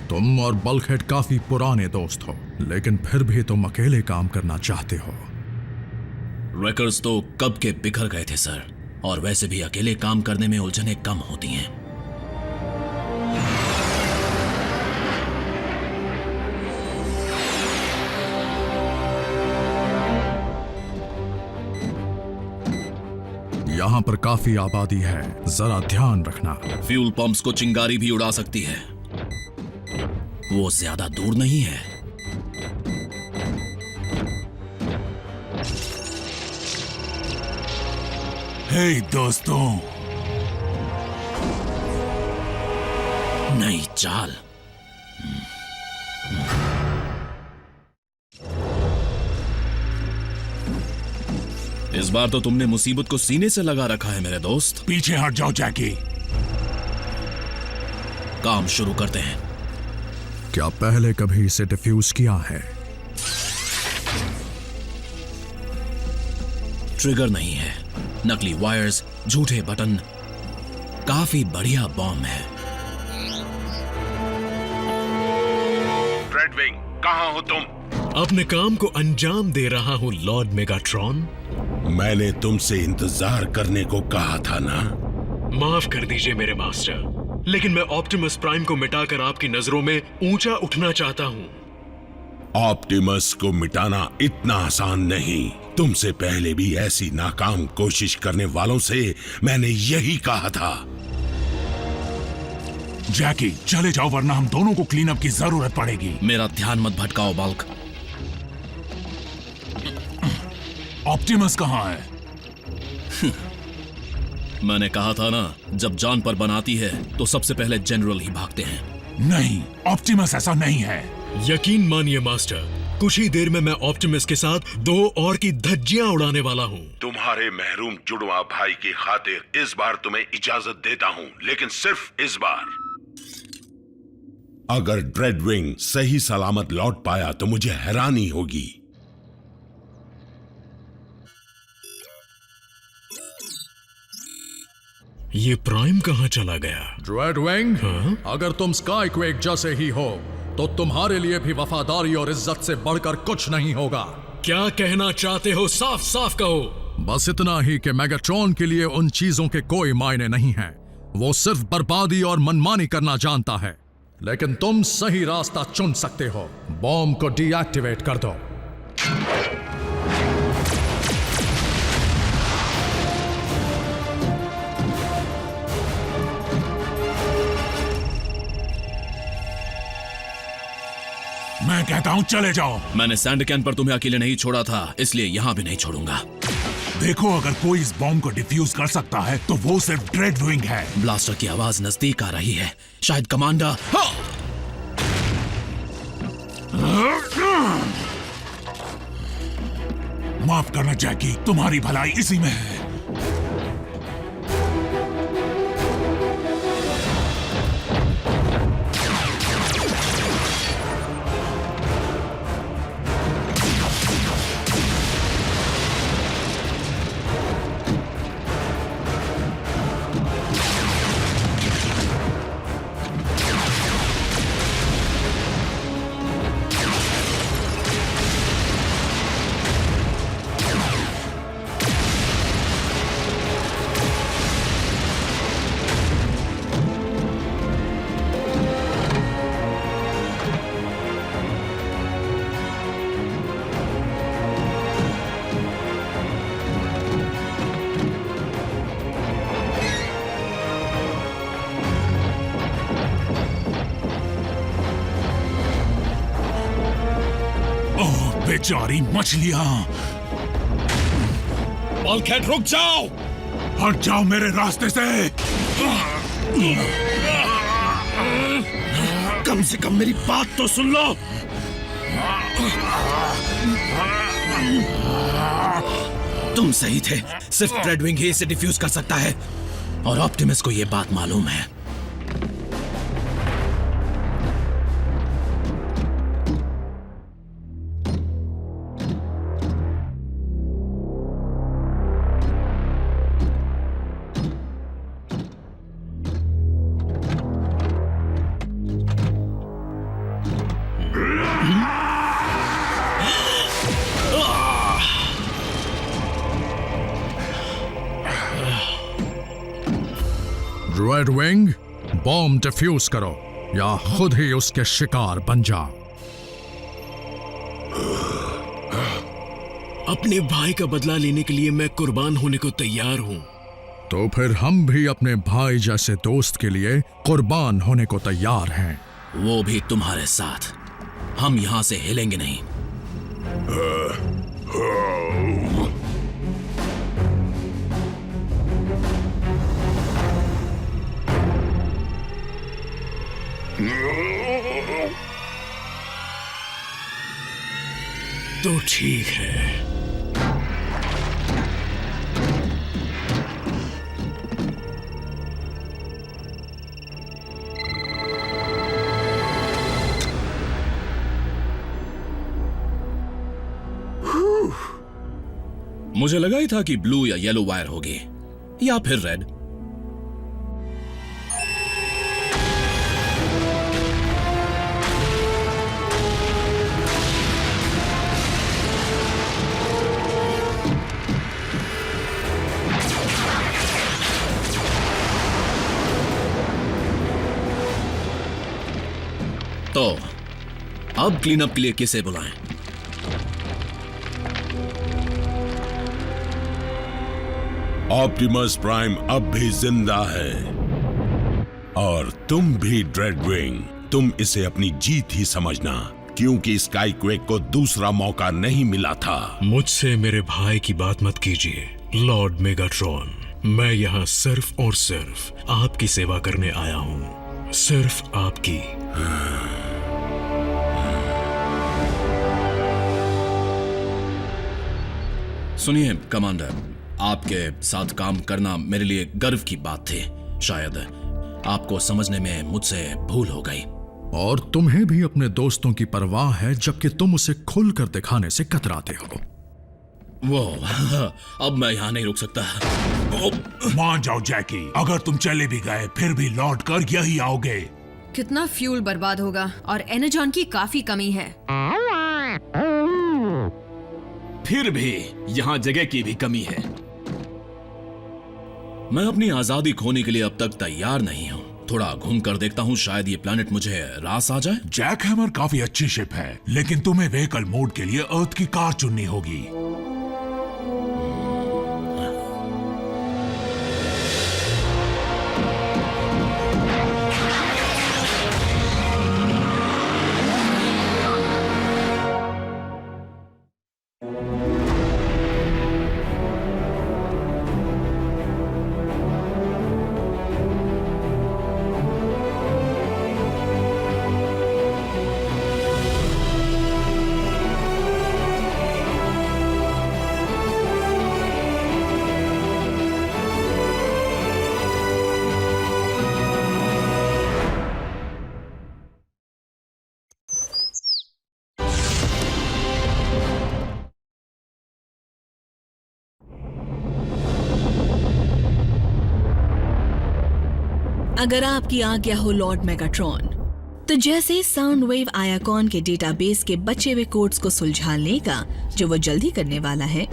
तो तुम और बल्कहेड काफी पुराने दोस्त हो, लेकिन फिर भी तुम अकेले काम करना चाहते हो। रेकर्स तो कब के बिखर गए थे सर, और वैसे भी अकेले काम करने में उलझनें कम होती हैं। यहाँ पर काफी आबादी है, जरा ध्यान रखना। फ्यूल पंप्स को चिंगारी भी उड़ा सकती है, वो ज्यादा दूर नहीं है। हे दोस्तों, नई चाल। इस बार तो तुमने मुसीबत को सीने से लगा रखा है मेरे दोस्त। पीछे हट जाओ जैकी। काम शुरू करते हैं। क्या पहले कभी इसे डिफ्यूज किया है? ट्रिगर नहीं है, नकली वायर्स, झूठे बटन, काफी बढ़िया बॉम्ब है। रेडविंग, कहां हो तुम? अपने काम को अंजाम दे रहा हूं लॉर्ड मेगाट्रॉन। मैंने तुमसे इंतजार करने को कहा था ना? माफ कर दीजिए मेरे मास्टर, लेकिन मैं ऑप्टिमस प्राइम को मिटाकर आपकी नजरों में ऊंचा उठना चाहता हूं। ऑप्टिमस को मिटाना इतना आसान नहीं। तुमसे पहले भी ऐसी नाकाम कोशिश करने वालों से मैंने यही कहा था। जैकी, चले जाओ वरना हम दोनों को क्लीन अप की जरूरत पड़ेगी। मेरा ध्यान मत भटकाओ बल्क। ऑप्टिमस कहां है? मैंने कहा था ना, जब जान पर बनाती है तो सबसे पहले जनरल ही भागते हैं। नहीं, ऑप्टिमस ऐसा नहीं है। यकीन मानिए मास्टर, कुछ ही देर में मैं ऑप्टिमस के साथ 2 और की धज्जियां उड़ाने वाला हूं। तुम्हारे महरूम जुड़वा भाई की खातिर इस बार तुम्हें इजाजत देता हूं, लेकिन सिर्फ इस बार। अगर ड्रेडविंग सही सलामत लौट पाया तो मुझे हैरानी होगी। ये प्राइम कहां चला गया? ड्रेडविंग, अगर तुम स्काईक्वेक जैसे ही हो तो तुम्हारे लिए भी वफादारी और इज्जत से बढ़कर कुछ नहीं होगा। क्या कहना चाहते हो? साफ साफ कहो। बस इतना ही कि मेगाट्रॉन के लिए उन चीजों के कोई मायने नहीं है। वो सिर्फ बर्बादी और मनमानी करना जानता है। लेकिन तुम सही रास्ता चुन सकते हो। बॉम्ब को डीएक्टिवेट कर दो। मैं कहता हूं चले जाओ। मैंने सैंड कैन पर तुम्हें अकेले नहीं छोड़ा था, इसलिए यहां भी नहीं छोड़ूंगा। देखो, अगर कोई इस बॉम्ब को डिफ्यूज कर सकता है तो वो सिर्फ ड्रेडविंग है। ब्लास्टर की आवाज नजदीक आ रही है, शायद कमांडर। माफ करना जैकी, तुम्हारी भलाई इसी में है। बेचारी मछलियां। बल्कहेड, रुक जाओ। हट जाओ मेरे रास्ते से। कम से कम मेरी बात तो सुन लो। तुम सही थे, सिर्फ ड्रेडविंग ही इसे डिफ्यूज कर सकता है, और ऑप्टिमस को यह बात मालूम है। रेड विंग, बॉम्ब डिफ्यूज करो या खुद ही उसके शिकार बन जाओ। अपने भाई का बदला लेने के लिए मैं कुर्बान होने को तैयार हूं। तो फिर हम भी अपने भाई जैसे दोस्त के लिए कुर्बान होने को तैयार हैं। वो भी तुम्हारे साथ। हम यहां से हिलेंगे नहीं। तो ठीक है। मुझे लगा ही था कि ब्लू या येलो वायर होगी या फिर रेड। तो अब क्लीन अप के लिए किसे बुलाएं? ऑप्टिमस प्राइम अब भी जिंदा है और तुम भी ड्रेडविंग। तुम इसे अपनी जीत ही समझना, क्योंकि स्काईक्वेक को दूसरा मौका नहीं मिला था। मुझसे मेरे भाई की बात मत कीजिए लॉर्ड मेगाट्रॉन। मैं यहाँ सिर्फ और सिर्फ आपकी सेवा करने आया हूँ, सिर्फ आपकी। सुनिए कमांडर, आपके साथ काम करना मेरे लिए गर्व की बात थी। शायद आपको समझने में मुझसे भूल हो गई। और तुम्हें भी अपने दोस्तों की परवाह है, जबकि तुम उसे खुलकर दिखाने से कतराते हो। वो अब मैं यहाँ नहीं रुक सकता। मान जाओ जैकी, अगर तुम चले भी गए फिर भी लौट कर यही आओगे। कितना फ्यूल बर्बाद होगा और एनर्जॉन की काफी कमी है। फिर भी यहाँ जगह की भी कमी है। मैं अपनी आजादी खोने के लिए अब तक तैयार नहीं हूँ। थोड़ा घूम कर देखता हूँ, शायद ये प्लेनेट मुझे रास आ जाए। जैक हैमर काफी अच्छी शिप है, लेकिन तुम्हें व्हीकल मोड के लिए अर्थ की कार चुननी होगी। अगर आपकी आज्ञा हो लॉर्ड मेगाट्रॉन, तो जैसे साउंड वेव आयाकॉन के डेटाबेस के बचे हुए कोड्स को सुलझा लेगा, जो वो जल्दी करने वाला है,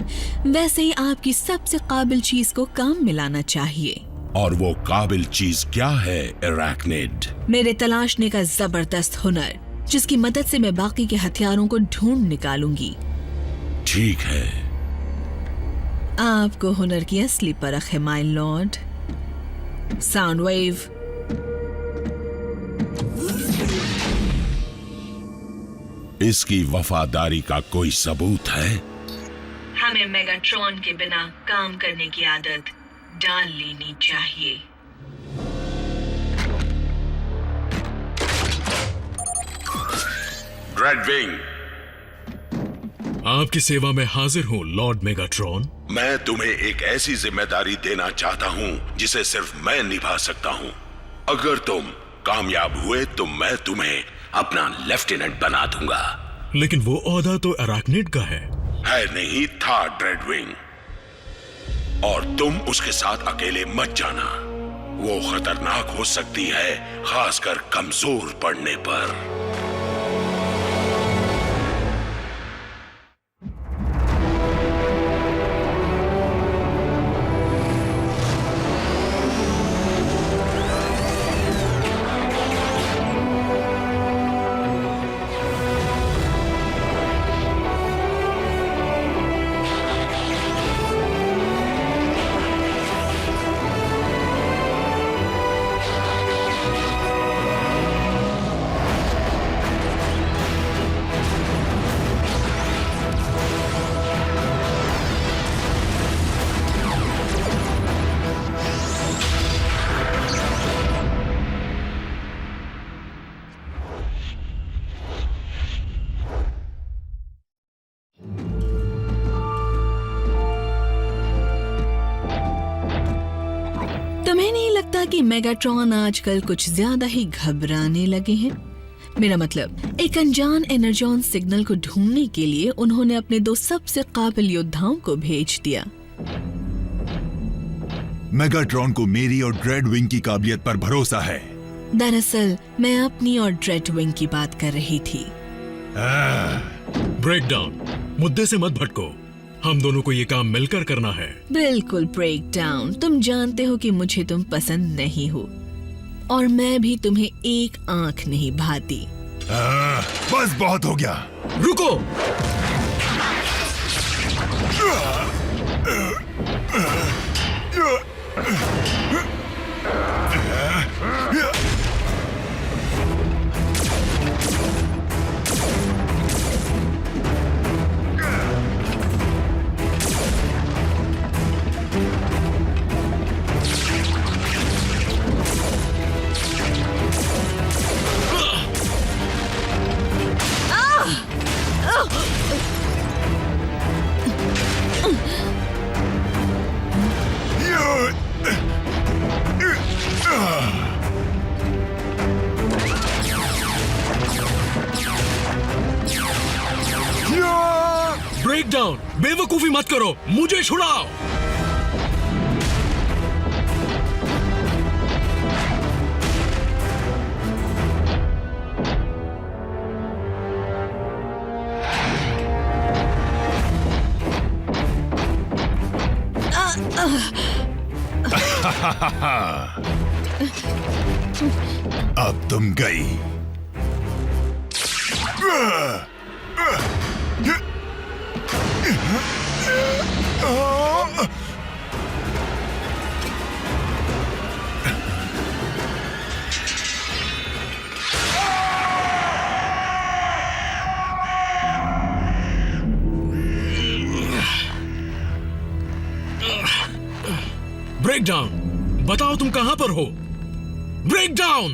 वैसे ही आपकी सबसे काबिल चीज को काम मिलाना चाहिए। और वो काबिल चीज क्या है एराक्निड? मेरे तलाशने का जबरदस्त हुनर, जिसकी मदद से मैं बाकी के हथियारों को ढूंढ निकालूंगी। ठीक है। आपको हुनर की असली परख है माय लॉर्ड। साउंड वेव, इसकी वफादारी का कोई सबूत है? हमें मेगाट्रॉन के बिना काम करने की आदत डाल लेनी चाहिए। ड्रेडविंग, आपकी सेवा में हाजिर हूँ लॉर्ड मेगाट्रॉन। मैं तुम्हें एक ऐसी जिम्मेदारी देना चाहता हूँ जिसे सिर्फ मैं निभा सकता हूँ। अगर तुम कामयाब हुए तो मैं तुम्हें अपना लेफ्टिनेंट बना दूंगा। लेकिन वो ओहदा तो अराक्निड का है नहीं था ड्रेडविंग, और तुम उसके साथ अकेले मत जाना। वो खतरनाक हो सकती है, खासकर कमजोर पड़ने पर। तुम्हें नहीं लगता कि मेगाट्रॉन आजकल कुछ ज्यादा ही घबराने लगे हैं? मेरा मतलब, एक अनजान एनर्जॉन सिग्नल को ढूंढने के लिए उन्होंने अपने 2 सबसे काबिल योद्धाओं को भेज दिया। मेगाट्रॉन को मेरी और ड्रेडविंग की काबिलियत पर भरोसा है। दरअसल मैं अपनी और ड्रेडविंग की बात कर रही थी। ब्रेकडाउन, मुद्दे से मत भटको। हम दोनों को ये काम मिलकर करना है। बिल्कुल ब्रेकडाउन, तुम जानते हो कि मुझे तुम पसंद नहीं हो और मैं भी तुम्हें एक आंख नहीं भाती। बस बहुत हो गया। रुको। ब्रेकडाउन, बेवकूफी मत करो, मुझे छुड़ाओ। अब तुम गई। ब्रेकडाउन, बताओ तुम कहां पर हो? ब्रेकडाउन!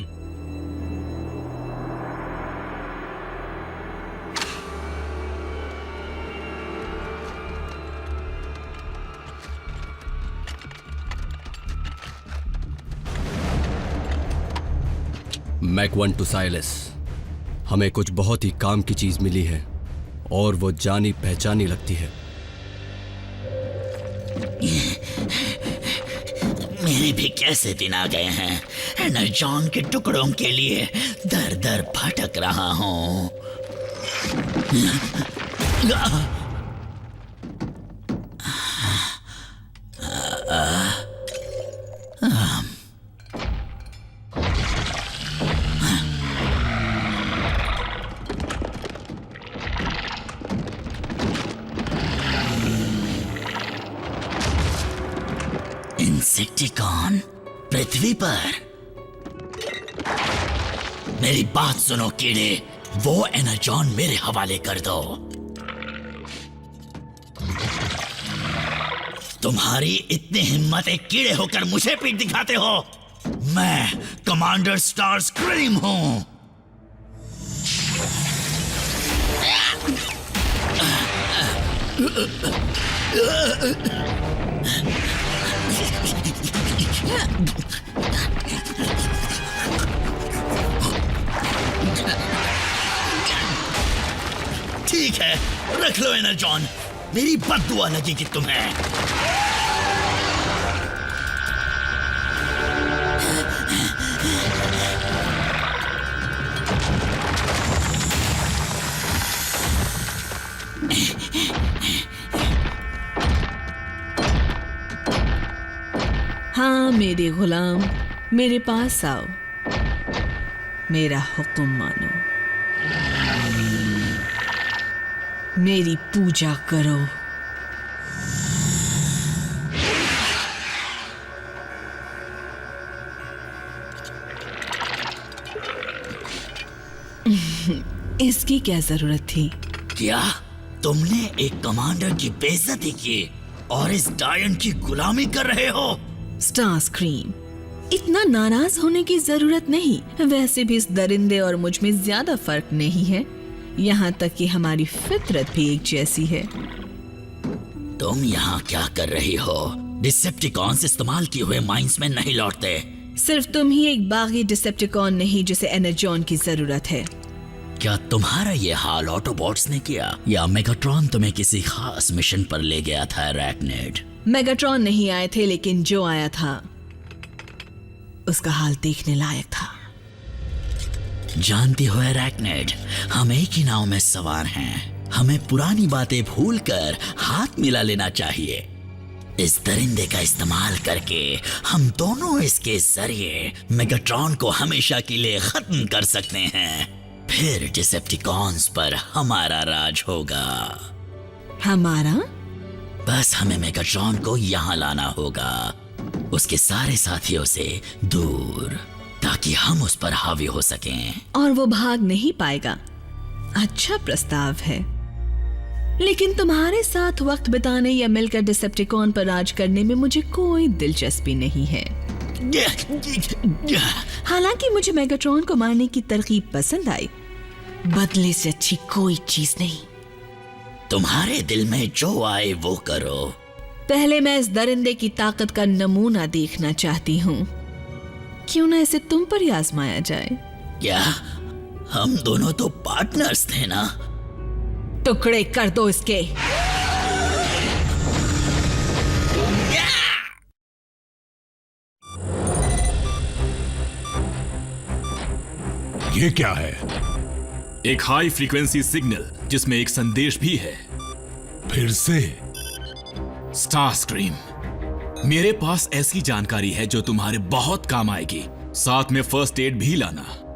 मैक 1 टू साइलस, हमें कुछ बहुत ही काम की चीज मिली है और वो जानी पहचानी लगती है। मेरे भी कैसे दिन आ गए हैं। एनर्जॉन के टुकड़ों के लिए दर दर भटक रहा हूं। इंसेक्टिकॉन पृथ्वी पर। मेरी बात सुनो कीड़े, वो एनर्जॉन मेरे हवाले कर दो। तुम्हारी इतनी हिम्मत एक कीड़े होकर मुझे पीठ दिखाते हो? मैं कमांडर स्टार स्क्रीम हूं। ठीक है, रख लो एनर्जॉन, मेरी बद्दुआ लगेगी तुम्हें। हाँ मेरे गुलाम, मेरे पास आओ, मेरा हुक्म मानो, मेरी पूजा करो। इसकी क्या जरूरत थी? क्या तुमने एक कमांडर की बेइज्जती की और इस डायन की गुलामी कर रहे हो? स्टार स्क्रीम, इतना नाराज होने की जरूरत नहीं। वैसे भी इस दरिंदे और मुझ में ज्यादा फर्क नहीं है, यहाँ तक कि हमारी फितरत भी एक जैसी है। तुम यहाँ क्या कर रही हो? डिसेप्टिकॉन्स इस्तेमाल किए हुए माइंस में नहीं लौटते। सिर्फ तुम ही एक बागी डिसेप्टिकॉन नहीं जिसे एनर्जॉन की जरूरत है। क्या तुम्हारा ये हाल ऑटोबॉट्स ने किया या मेगाट्रॉन तुम्हें किसी खास मिशन पर ले गया था अरैक्निड? मेगाट्रॉन नहीं आए थे, लेकिन जो आया था उसका हाल देखने लायक था। जानती हो अरैक्निड, हम एक ही नाव में सवार हैं। हमें पुरानी बातें भूलकर हाथ मिला लेना चाहिए। इस दरिंदे का इस्तेमाल करके हम दोनों इसके जरिए मेगाट्रॉन को हमेशा के लिए खत्म कर सकते हैं। फिर डिसेप्टिकॉन्स पर हमारा राज होगा। हमारा? बस हमें मेगाट्रॉन को यहाँ लाना होगा, उसके सारे साथियों से दूर, ताकि हम उस पर हावी हो सकें। और वो भाग नहीं पाएगा। अच्छा प्रस्ताव है, लेकिन तुम्हारे साथ वक्त बिताने या मिलकर डिसेप्टिकॉन पर राज करने में मुझे कोई दिलचस्पी नहीं है। हालांकि मुझे मेगाट्रॉन को मारने की तरकीब पसंद आई, बदले से अच्छी कोई चीज नहीं। तुम्हारे दिल में जो आए वो करो। पहले मैं इस दरिंदे की ताकत का नमूना देखना चाहती हूँ। क्यों ना इसे तुम पर ही आजमाया जाए? क्या हम दोनों तो पार्टनर्स थे ना? टुकड़े कर दो इसके। ये क्या है? एक हाई फ्रीक्वेंसी सिग्नल जिसमें एक संदेश भी है। फिर से स्टार स्क्रीम। मेरे पास ऐसी जानकारी है जो तुम्हारे बहुत काम आएगी। साथ में फर्स्ट एड भी लाना।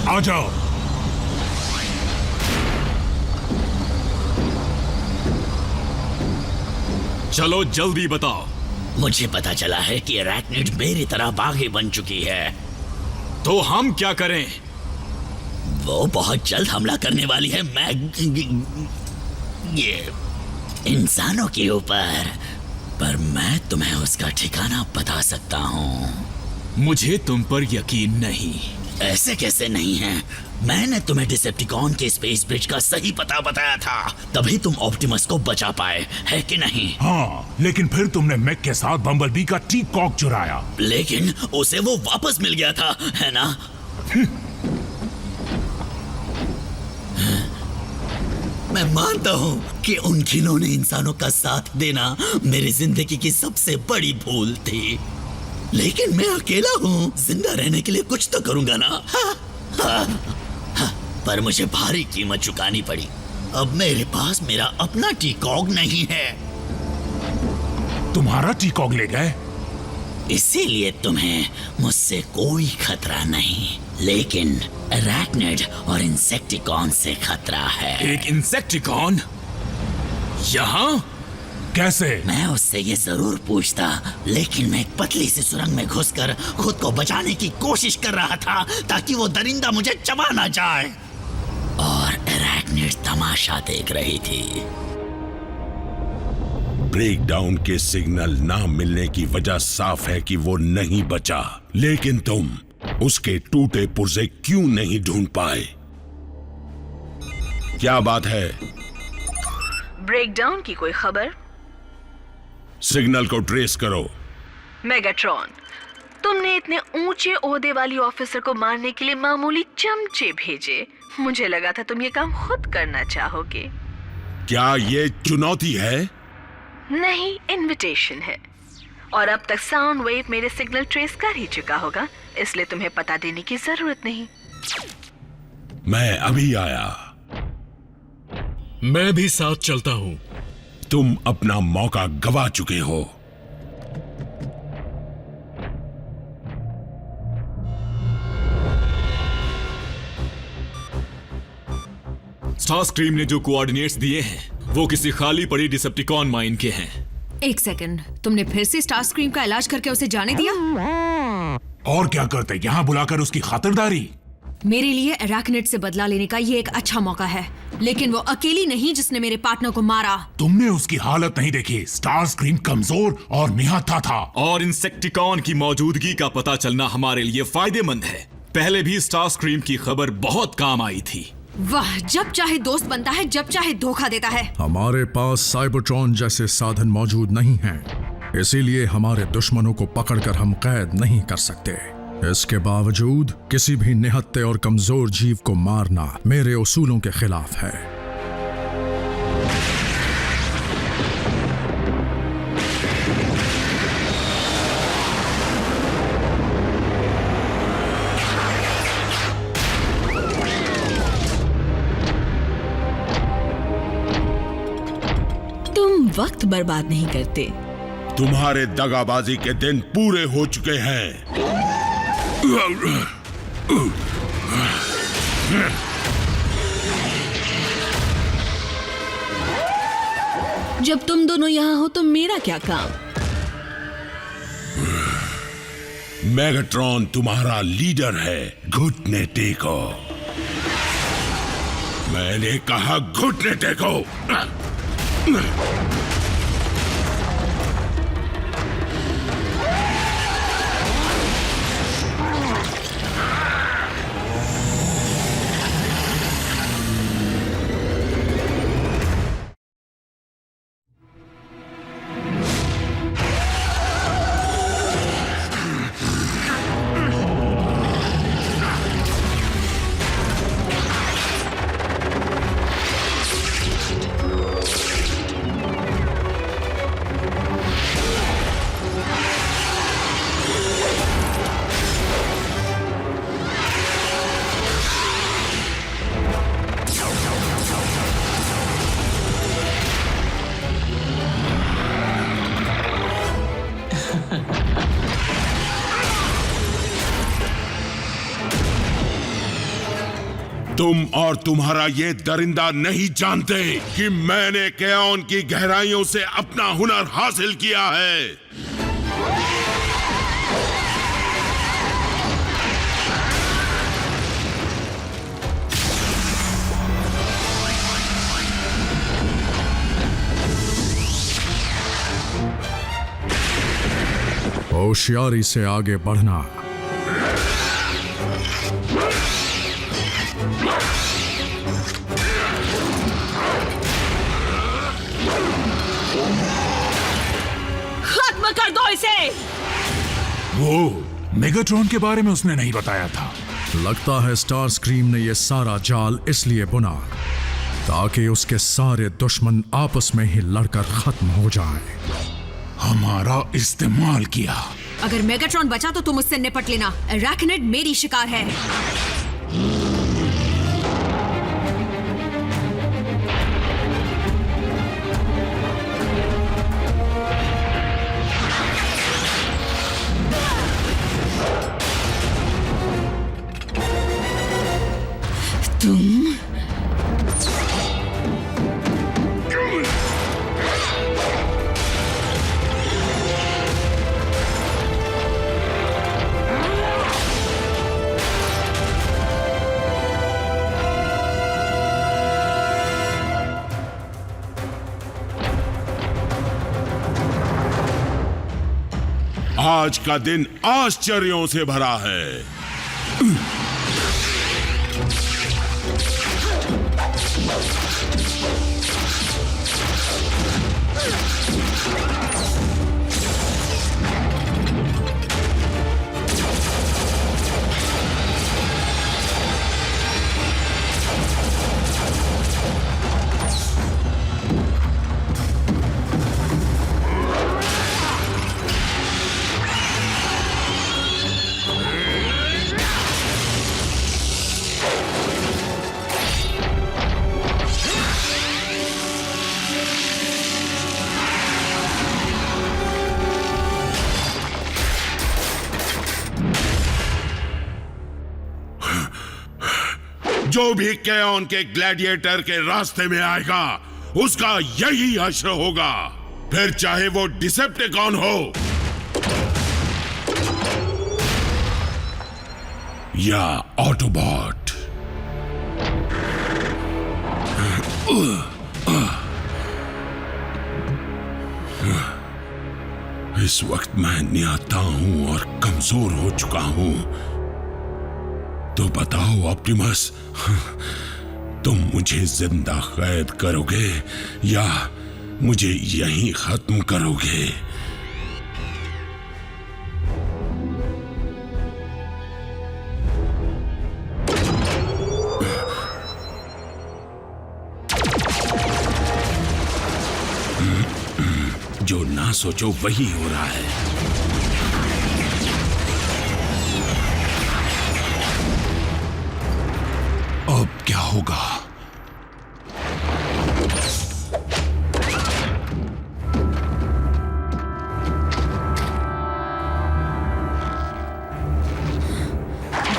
आ जाओ। चलो जल्दी बताओ। मुझे पता चला है कि अरैक्निड मेरी तरह बागी बन चुकी है। तो हम क्या करें? वो बहुत जल्द हमला करने वाली है ये इंसानों के ऊपर, पर मैं तुम्हें उसका ठिकाना बता सकता हूँ। मुझे तुम पर यकीन नहीं। ऐसे कैसे नहीं है? मैंने तुम्हें डिसेप्टिकॉन के स्पेस ब्रिज का सही पता बताया था, तभी तुम ऑप्टिमस को बचा पाए, है कि नहीं? हाँ, लेकिन फिर तुमने मैक के साथ बम्बलबी का टी-कॉक चुराया। लेकिन उसे वो वापस मिल गया था, है ना? मैं मानता हूँ कि उन खिलौने इंसानों का साथ देना मेरी जिंदगी की सबसे बड़ी भूल थी, लेकिन मैं अकेला हूँ। जिंदा रहने के लिए कुछ तो करूंगा ना। पर मुझे भारी कीमत चुकानी पड़ी। अब मेरे पास मेरा अपना टी-कॉग नहीं है। तुम्हारा टी-कॉग ले गए? इसीलिए तुम्हें मुझसे कोई खतरा नहीं, लेकिन अरैक्निड और इंसेक्टिकॉन से खतरा है। एक इंसेक्टिकॉन यहाँ? कैसे? मैं उससे ये जरूर पूछता, लेकिन मैं एक पतली सी सुरंग में घुसकर खुद को बचाने की कोशिश कर रहा था ताकि वो दरिंदा मुझे चबा ना जाए, और अरैक्निड तमाशा देख रही थी। ब्रेकडाउन के सिग्नल ना मिलने की वजह साफ है कि वो नहीं बचा, लेकिन तुम उसके टूटे पुर्जे क्यों नहीं ढूंढ पाए? क्या बात है? ब्रेकडाउन की कोई खबर? सिग्नल को ट्रेस करो। मेगाट्रॉन, तुमने इतने ऊंचे ओहदे वाली ऑफिसर को मारने के लिए मामूली चमचे भेजे। मुझे लगा था तुम ये काम खुद करना चाहोगे। क्या ये चुनौती है? नहीं, इनविटेशन है। और अब तक साउंड वेव मेरे सिग्नल ट्रेस कर ही चुका होगा, इसलिए तुम्हें पता देने की जरूरत नहीं। मैं अभी आया। मैं भी साथ चलता हूं। तुम अपना मौका गवा चुके हो। स्टार स्क्रीम ने जो कोऑर्डिनेट्स दिए हैं वो किसी खाली पड़ी डिसेप्टिकॉन माइन के हैं। एक सेकंड, तुमने फिर से स्टार स्क्रीम का इलाज करके उसे जाने दिया? और क्या करते, यहाँ बुलाकर उसकी खातिरदारी? मेरे लिए अरैक्निड से बदला लेने का ये एक अच्छा मौका है, लेकिन वो अकेली नहीं जिसने मेरे पार्टनर को मारा। तुमने उसकी हालत नहीं देखी। स्टार स्क्रीम कमजोर और निहत्था था। और इंसेक्टिकॉन की मौजूदगी का पता चलना हमारे लिए फायदेमंद है। पहले भी स्टार स्क्रीम की खबर बहुत काम आई थी। वाह, जब चाहे दोस्त बनता है, जब चाहे धोखा देता है। हमारे पास साइबरट्रॉन जैसे साधन मौजूद नहीं हैं, इसीलिए हमारे दुश्मनों को पकड़कर हम कैद नहीं कर सकते। इसके बावजूद किसी भी निहत्थे और कमजोर जीव को मारना मेरे उसूलों के खिलाफ है। तुम वक्त बर्बाद नहीं करते। तुम्हारे दगाबाजी के दिन पूरे हो चुके हैं। जब तुम दोनों यहाँ हो तो मेरा क्या काम? मेगाट्रॉन तुम्हारा लीडर है, घुटने टेको। मैंने कहा घुटने टेको। तुम और तुम्हारा ये दरिंदा नहीं जानते कि मैंने केओन की गहराइयों से अपना हुनर हासिल किया है। होशियारी से आगे बढ़ना। खत्म कर दो इसे। वो मेगाट्रॉन के बारे में उसने नहीं बताया था। लगता है स्टार स्क्रीम ने यह सारा जाल इसलिए बुना ताकि उसके सारे दुश्मन आपस में ही लड़कर खत्म हो जाएं। हमारा इस्तेमाल किया। अगर मेगाट्रॉन बचा तो तुम उससे निपट लेना। अरैक्निड मेरी शिकार है। तुम आज का दिन आश्चर्यों से भरा है। जो भी केओन के ग्लैडिएटर के रास्ते में आएगा उसका यही हश्र होगा, फिर चाहे वो डिसेप्टिकॉन हो या ऑटोबॉट। इस वक्त मैं नियाता हूं और कमजोर हो चुका हूं, तो बताओ ऑप्टिमस, तुम मुझे जिंदा कैद करोगे या मुझे यहीं खत्म करोगे? जो ना सोचो वही हो रहा है। अब क्या होगा?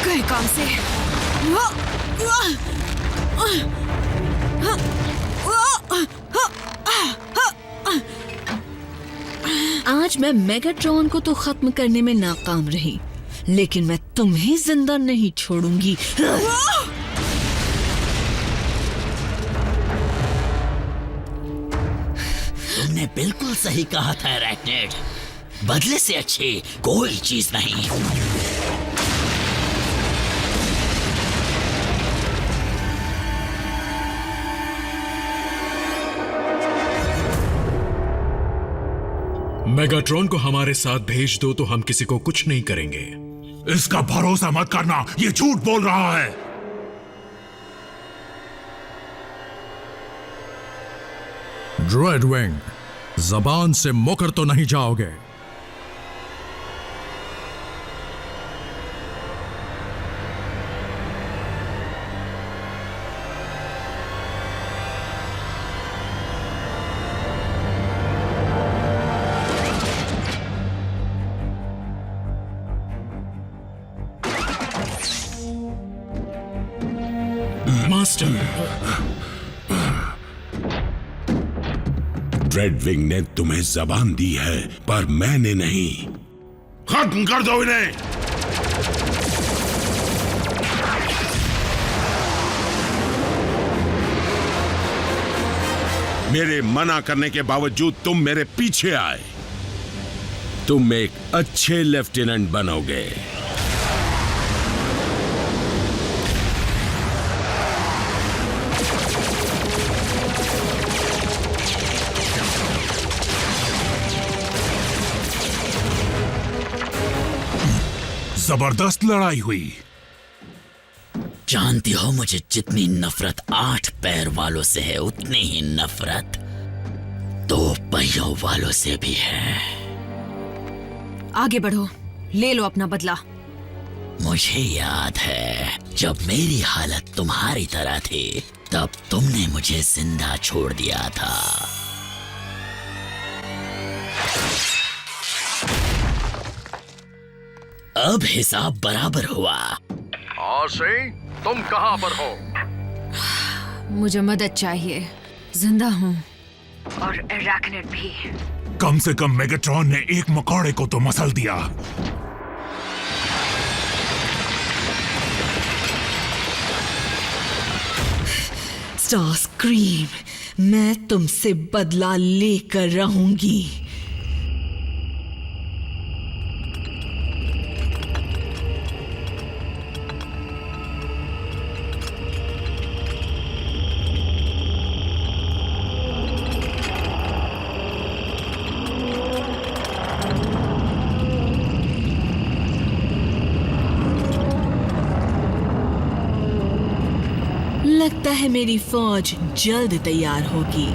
गए काम से। आज मैं मेगाट्रॉन को तो खत्म करने में नाकाम रही, लेकिन मैं तुम्हें जिंदा नहीं छोड़ूंगी। तुमने बिल्कुल सही कहा था रैटनेड, बदले से अच्छी कोई चीज नहीं। मेगाट्रॉन को हमारे साथ भेज दो तो हम किसी को कुछ नहीं करेंगे। इसका भरोसा मत करना, ये झूठ बोल रहा है। ड्रेडविंग, जबान से मुकर तो नहीं जाओगे? ड्रेडविंग ने तुम्हें जबान दी है, पर मैंने नहीं। खत्म कर दो इन्हें। मेरे मना करने के बावजूद तुम मेरे पीछे आए। तुम एक अच्छे लेफ्टिनेंट बनोगे। जबरदस्त लड़ाई हुई। जानती हो मुझे जितनी नफरत 8 पैर वालों से है, उतनी ही नफरत 2 पहियों वालों से भी है। आगे बढ़ो, ले लो अपना बदला। मुझे याद है जब मेरी हालत तुम्हारी तरह थी, तब तुमने मुझे जिंदा छोड़ दिया था। अब हिसाब बराबर हुआ। आशी, तुम कहां पर हो? मुझे मदद चाहिए, जिंदा हूं और अरैकनिड भी। कम से कम मेगाट्रॉन ने एक मकोड़े को तो मसल दिया। स्टारस्क्रीम, मैं तुमसे बदला लेकर रहूंगी। लगता है मेरी फौज जल्द तैयार होगी।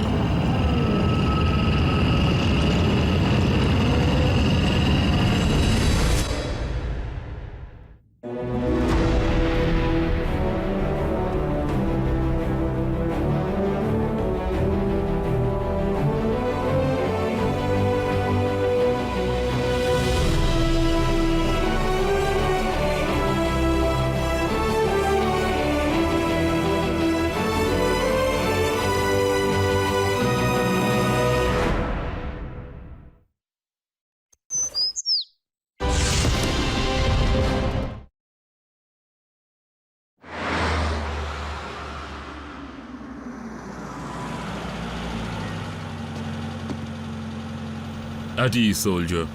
At ease, soldier.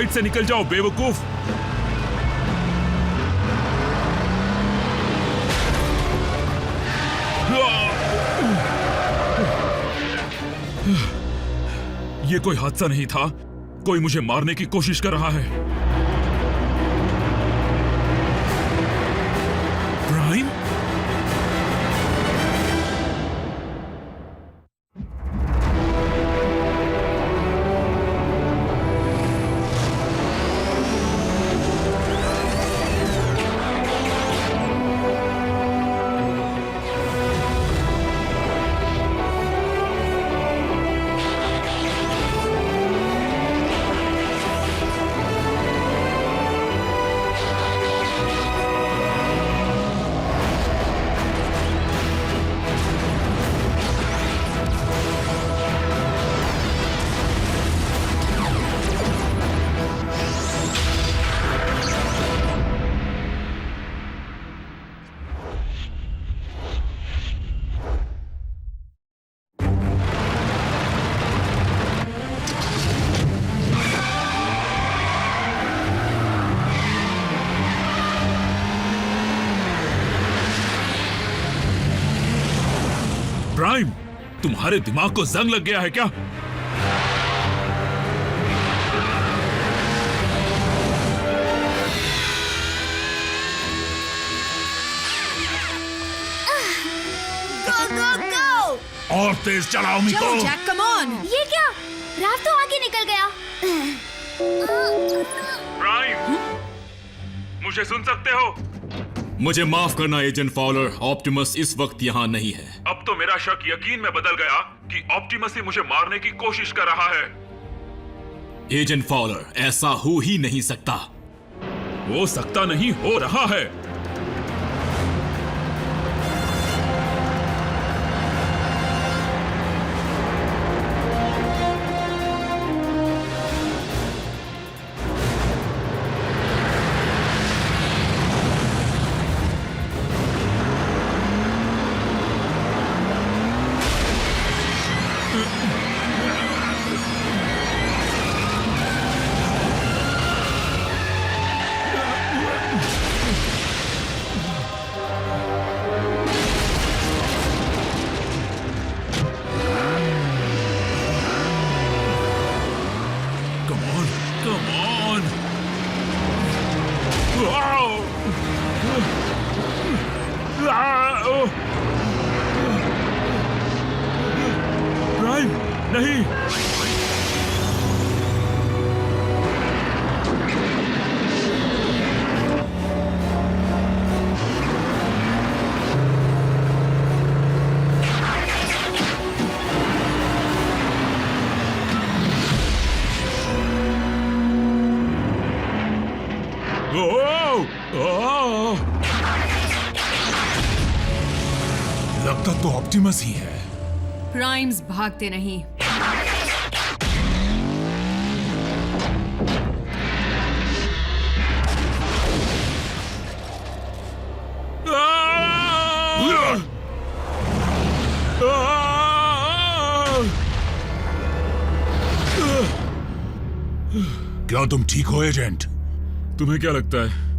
साइड से निकल जाओ बेवकूफ। ये कोई हादसा नहीं था, कोई मुझे मारने की कोशिश कर रहा है। प्राइम? प्राइम, तुम्हारे दिमाग को जंग लग गया है क्या? Go, go, go! और तेज चलाओ मिको। Jack, come on. ये क्या? रात तो आगे निकल गया। प्राइम, मुझे सुन सकते हो? मुझे माफ करना एजेंट फॉलर, ऑप्टिमस इस वक्त यहाँ नहीं है। अब तो मेरा शक यकीन में बदल गया कि ऑप्टिमस ही मुझे मारने की कोशिश कर रहा है। एजेंट फॉलर, ऐसा हो ही नहीं सकता। हो सकता नहीं, हो रहा है। प्राइम, नहीं। लगता तो ऑप्टिमस ही है। प्राइम्स भागते नहीं। क्या तुम ठीक हो एजेंट? तुम्हें क्या लगता है?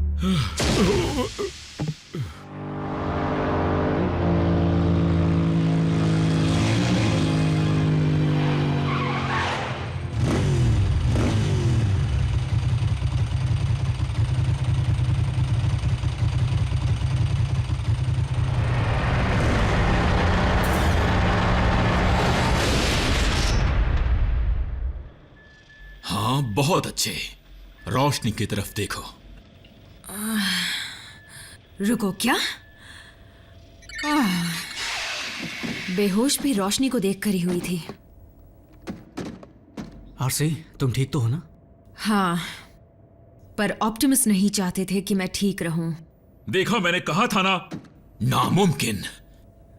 हाँ, बहुत अच्छे। रोशनी की तरफ देखो। रुको, क्या? बेहोश भी रोशनी को देखकर ही हुई थी। आरसी, तुम ठीक तो हो ना? हाँ, पर ऑप्टिमस नहीं चाहते थे कि मैं ठीक रहूं। देखा, मैंने कहा था ना, नामुमकिन।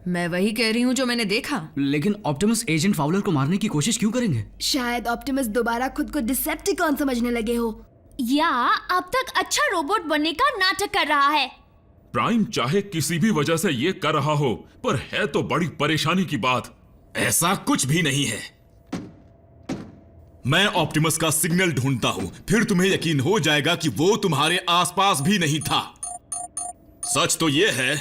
मैं वही कह रही हूं जो मैंने देखा। लेकिन ऑप्टिमस एजेंट फाउलर को मारने की कोशिश क्यों करेंगे? शायद ऑप्टिमस दोबारा खुद को डिसेप्टिकॉन समझने लगे हो, या अब तक अच्छा रोबोट बनने का नाटक कर रहा है। प्राइम चाहे किसी भी वजह से ये कर रहा हो, पर है तो बड़ी परेशानी की बात। ऐसा कुछ भी नहीं है। मैं ऑप्टिमस का सिग्नल ढूंढता हूं, फिर तुम्हें यकीन हो जाएगा कि वो तुम्हारे आसपास भी नहीं था। सच तो यह है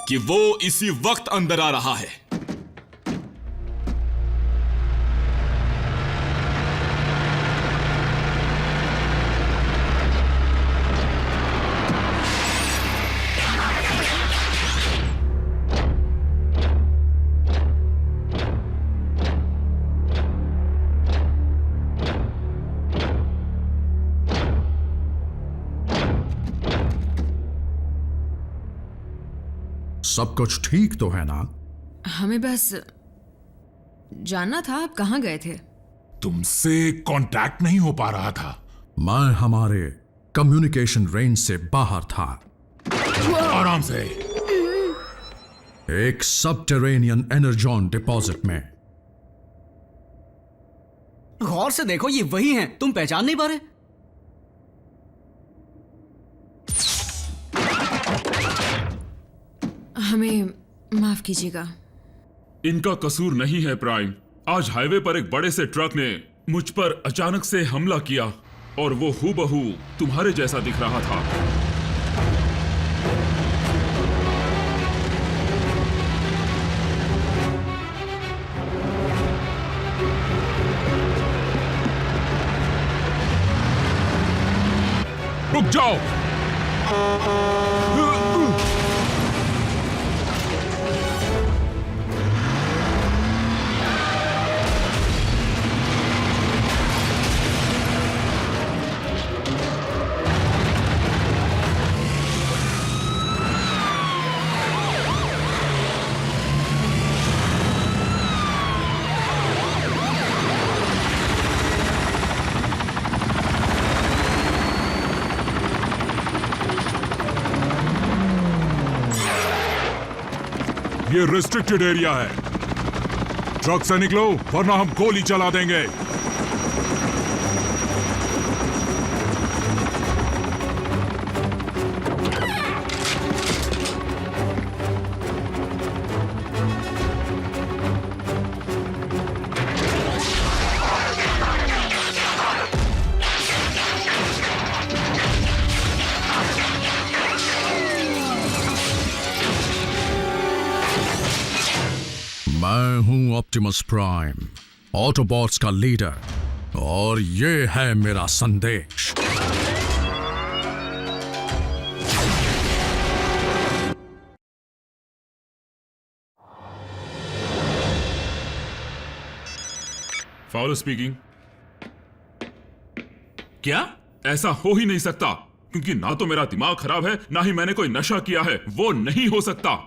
कि वो इसी वक्त अंदर आ रहा है। सब कुछ ठीक तो है ना? हमें बस जानना था आप कहाँ गए थे। तुमसे कांटेक्ट नहीं हो पा रहा था। मैं हमारे कम्युनिकेशन रेंज से बाहर था। आराम से। एक सबटेरेनियन एनर्जॉन डिपॉजिट में। गौर से देखो, ये वही हैं। तुम पहचान नहीं पा रहे? हमें माफ कीजिएगा। इनका कसूर नहीं है प्राइम। आज हाईवे पर एक बड़े से ट्रक ने मुझ पर अचानक से हमला किया और वो हूबहू तुम्हारे जैसा दिख रहा था। रुक जाओ। ये रिस्ट्रिक्टेड एरिया है। ट्रक से निकलो वरना हम गोली चला देंगे। मैं हूं ऑप्टिमस प्राइम, ऑटोबॉट्स का लीडर, और ये है मेरा संदेश। Fowler speaking. क्या? ऐसा हो ही नहीं सकता, क्योंकि ना तो मेरा दिमाग खराब है, ना ही मैंने कोई नशा किया है। वो नहीं हो सकता।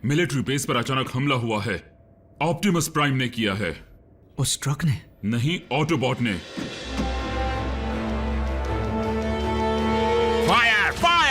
मिलिट्री बेस पर अचानक हमला हुआ है। ऑप्टिमस प्राइम ने किया है। उस ट्रक ने? नहीं, ऑटोबॉट ने। फायर! फायर!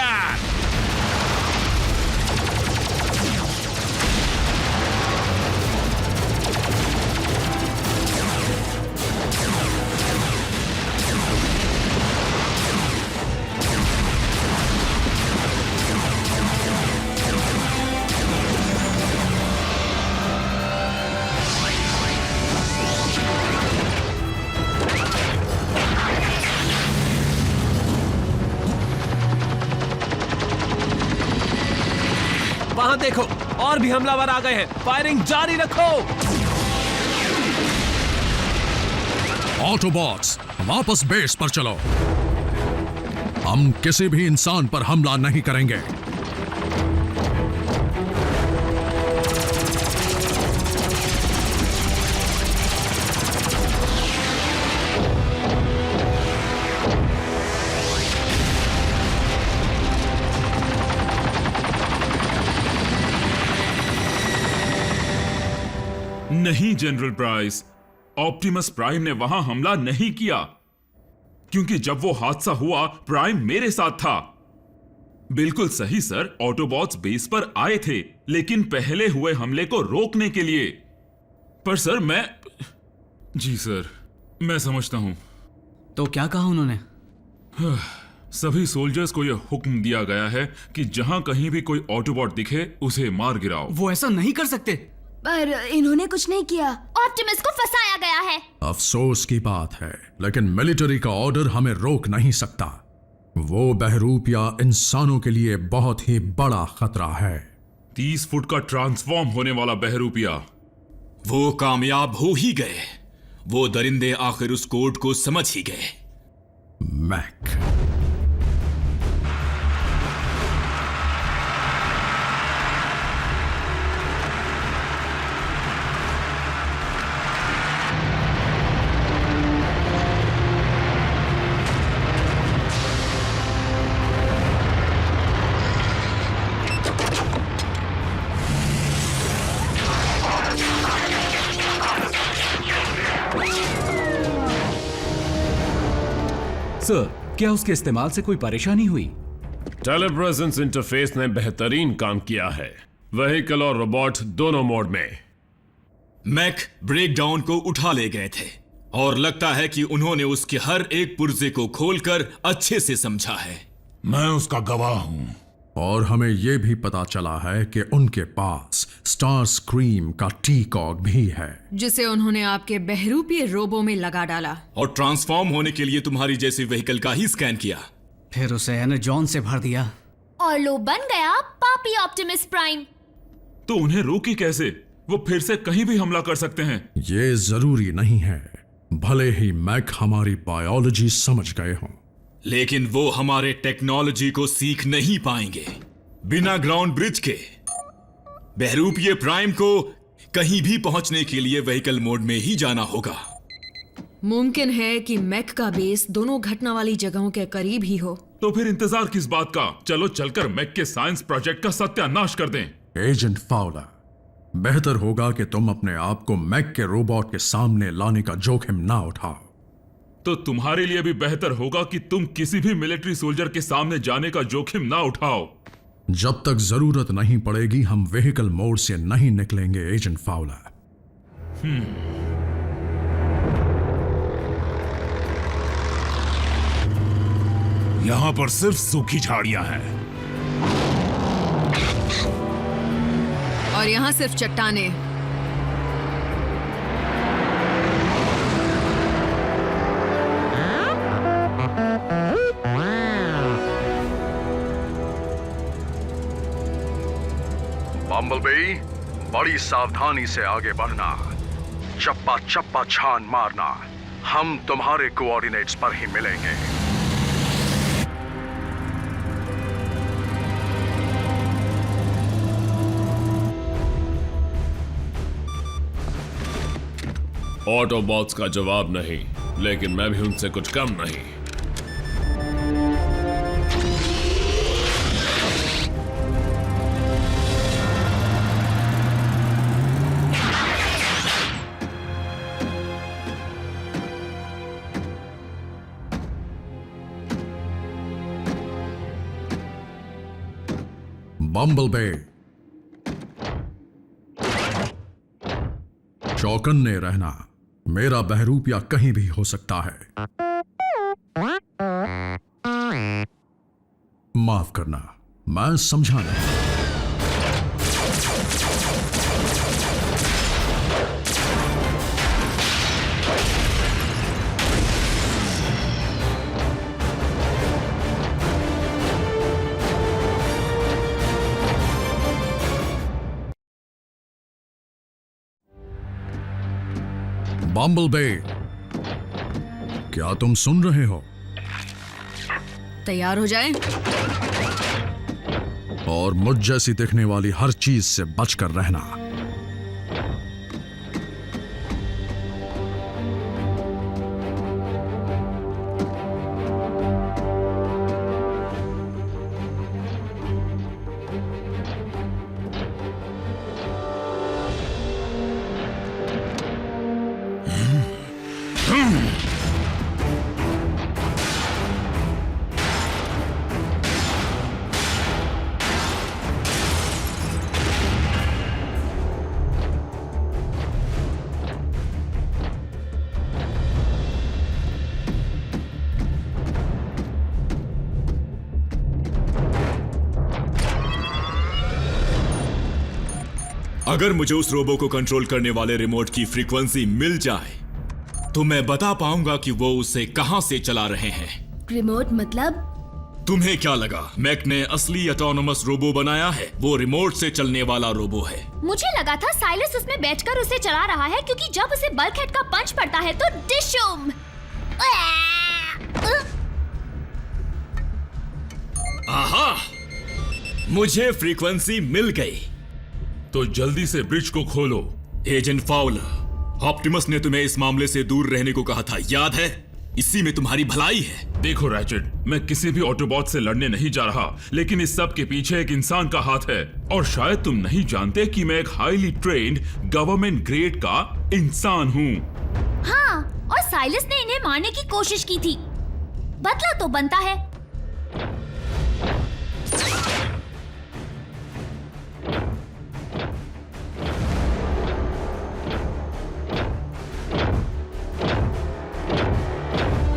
वहां देखो, और भी हमलावर आ गए हैं। फायरिंग जारी रखो। ऑटोबॉट्स, वापस बेस पर चलो। हम किसी भी इंसान पर हमला नहीं करेंगे। नहीं जनरल प्राइस, ऑप्टिमस प्राइम ने वहां हमला नहीं किया, क्योंकि जब वो हादसा हुआ प्राइम मेरे साथ था। बिल्कुल सही सर, ऑटोबॉट्स बेस पर आए थे, लेकिन पहले हुए हमले को रोकने के लिए। पर सर मैं... जी सर, मैं समझता हूं। तो क्या कहा उन्होंने? सभी सोल्जर्स को यह हुक्म दिया गया है कि जहां कहीं भी कोई ऑटोबॉट दिखे उसे मार गिराओ। वो ऐसा नहीं कर सकते। पर इन्होंने कुछ नहीं किया। ऑप्टिमस को फंसाया गया है। अफसोस की बात है, लेकिन मिलिट्री का ऑर्डर हमें रोक नहीं सकता। वो बहरूपिया इंसानों के लिए बहुत ही बड़ा खतरा है। 30 फुट का ट्रांसफॉर्म होने वाला बहरूपिया। वो कामयाब हो ही गए। वो दरिंदे आखिर उस कोड को समझ ही गए। मैक, सर, क्या उसके इस्तेमाल से कोई परेशानी हुई? टेलीप्रेजेंस इंटरफेस ने बेहतरीन काम किया है, व्हीकल और रोबोट दोनों मोड में। मैक ब्रेकडाउन को उठा ले गए थे और लगता है कि उन्होंने उसके हर एक पुर्जे को खोलकर अच्छे से समझा है। मैं उसका गवाह हूं। और हमें यह भी पता चला है कि उनके पास स्टार स्क्रीम का टी-कॉग भी है, जिसे उन्होंने आपके बहरूपीय रोबो में लगा डाला और ट्रांसफॉर्म होने के लिए तुम्हारी जैसी व्हीकल का ही स्कैन किया, फिर उसे एनर्जॉन से भर दिया और लो बन गया पापी ऑप्टिमस प्राइम। तो उन्हें रोकी कैसे? वो फिर से कहीं भी हमला कर सकते हैं। ये जरूरी नहीं है, भले ही मैक हमारी बायोलॉजी समझ गए हों। लेकिन वो हमारे टेक्नोलॉजी को सीख नहीं पाएंगे। बिना ग्राउंड ब्रिज के बहरूपीय प्राइम को कहीं भी पहुंचने के लिए व्हीकल मोड में ही जाना होगा। मुमकिन है कि मैक का बेस दोनों घटना वाली जगहों के करीब ही हो। तो फिर इंतजार किस बात का? चलो चलकर मैक के साइंस प्रोजेक्ट का सत्यानाश कर दें। एजेंट फाउलर, बेहतर होगा कि तुम अपने आप को मैक के रोबोट के सामने लाने का जोखिम ना उठाओ। तो तुम्हारे लिए भी बेहतर होगा कि तुम किसी भी मिलिट्री सोल्जर के सामने जाने का जोखिम ना उठाओ। जब तक जरूरत नहीं पड़ेगी हम व्हीकल मोड से नहीं निकलेंगे एजेंट फाउलर। यहां पर सिर्फ सूखी झाड़ियां हैं और यहां सिर्फ चट्टानें। बम्बलबी, बड़ी सावधानी से आगे बढ़ना, चप्पा चप्पा छान मारना। हम तुम्हारे कोऑर्डिनेट्स पर ही मिलेंगे। ऑटोबॉट्स का जवाब नहीं, लेकिन मैं भी उनसे कुछ कम नहीं। बम्बलबे, चौकन्ने रहना, मेरा बहरूपिया कहीं भी हो सकता है। माफ करना, मैं समझा नहीं। बम्बलबे, क्या तुम सुन रहे हो? तैयार हो जाएं? और मुझ जैसी दिखने वाली हर चीज से बचकर रहना। अगर मुझे उस रोबो को कंट्रोल करने वाले रिमोट की फ्रीक्वेंसी मिल जाए तो मैं बता पाऊंगा कि वो उसे कहां से चला रहे हैं। रिमोट मतलब? तुम्हें क्या लगा मैक ने असली ऑटोनोमस रोबो बनाया है? वो रिमोट से चलने वाला रोबो है। मुझे लगा था साइलस उसमें बैठकर उसे चला रहा है, क्योंकि जब उसे बल्कहेड का पंच पड़ता है तो डिशुम। आहा, मुझे फ्रीक्वेंसी मिल गई। तो जल्दी से ब्रिज को खोलो। एजेंट फाउलर, ऑप्टिमस ने तुम्हें इस मामले से दूर रहने को कहा था, याद है? इसी में तुम्हारी भलाई है। देखो रैचेट, मैं किसी भी ऑटोबॉट से लड़ने नहीं जा रहा, लेकिन इस सब के पीछे एक इंसान का हाथ है। और शायद तुम नहीं जानते कि मैं एक हाईली ट्रेन्ड गवर्नमेंट ग्रेड का इंसान हूँ। हाँ, और साइलस ने इन्हें मारने की कोशिश की थी। बदला तो बनता है।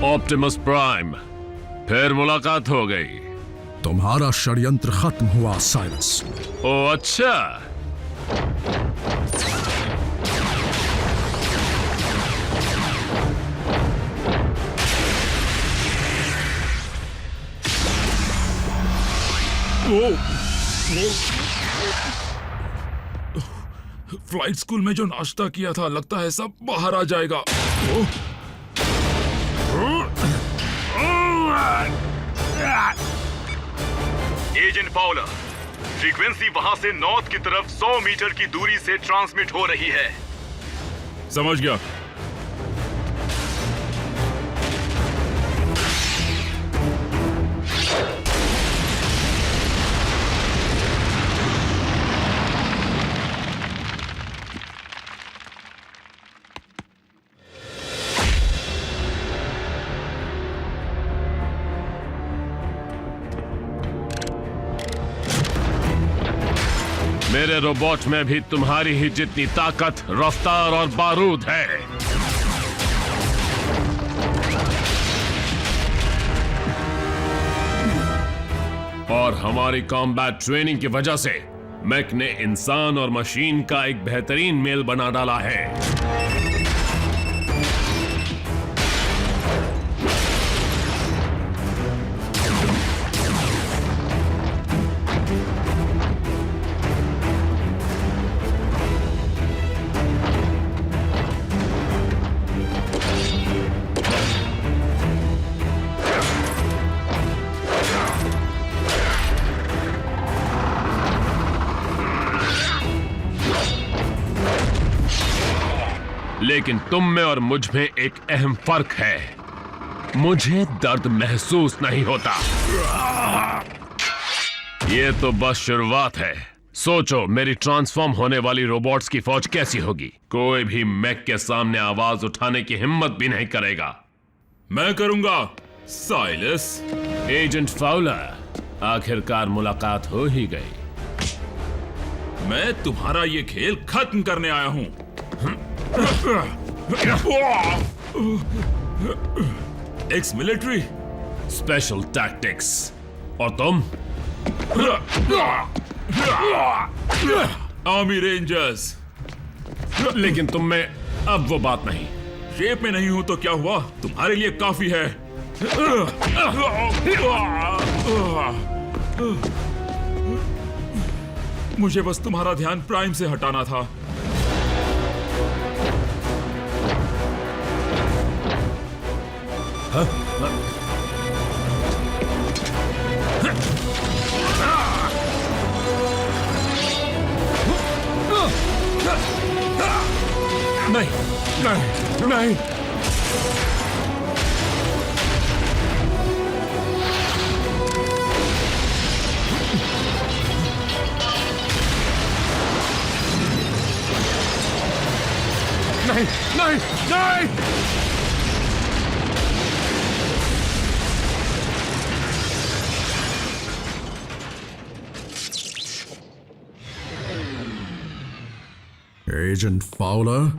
ऑप्टिमस प्राइम, फिर मुलाकात हो गई। तुम्हारा षड्यंत्र खत्म हुआ साइलस। ओ अच्छा। फ्लाइट स्कूल में जो नाश्ता किया था, लगता है सब बाहर आ जाएगा। एजेंट फाउलर, फ्रीक्वेंसी वहां से नॉर्थ की तरफ 100 मीटर की दूरी से ट्रांसमिट हो रही है। समझ गया। मेरे रोबोट में भी तुम्हारी ही जितनी ताकत, रफ्तार और बारूद है। और हमारी कॉम्बैट ट्रेनिंग की वजह से मैक ने इंसान और मशीन का एक बेहतरीन मेल बना डाला है। लेकिन तुम में और मुझ में एक अहम फर्क है। मुझे दर्द महसूस नहीं होता। ये तो बस शुरुआत है। सोचो, मेरी ट्रांसफॉर्म होने वाली रोबोट्स की फौज कैसी होगी। कोई भी मैक के सामने आवाज उठाने की हिम्मत भी नहीं करेगा। मैं करूंगा साइलस। एजेंट फाउलर, आखिरकार मुलाकात हो ही गई। मैं तुम्हारा ये खेल खत्म करने आया हूं। Ex military special tactics. और तुम? Army rangers. लेकिन तुम में अब वो बात नहीं। शेप में नहीं हूं तो क्या हुआ, तुम्हारे लिए काफी है। मुझे बस तुम्हारा ध्यान प्राइम से हटाना था। नहीं नहीं नहीं। नहीं नहीं नहीं। एजेंट फाउलर,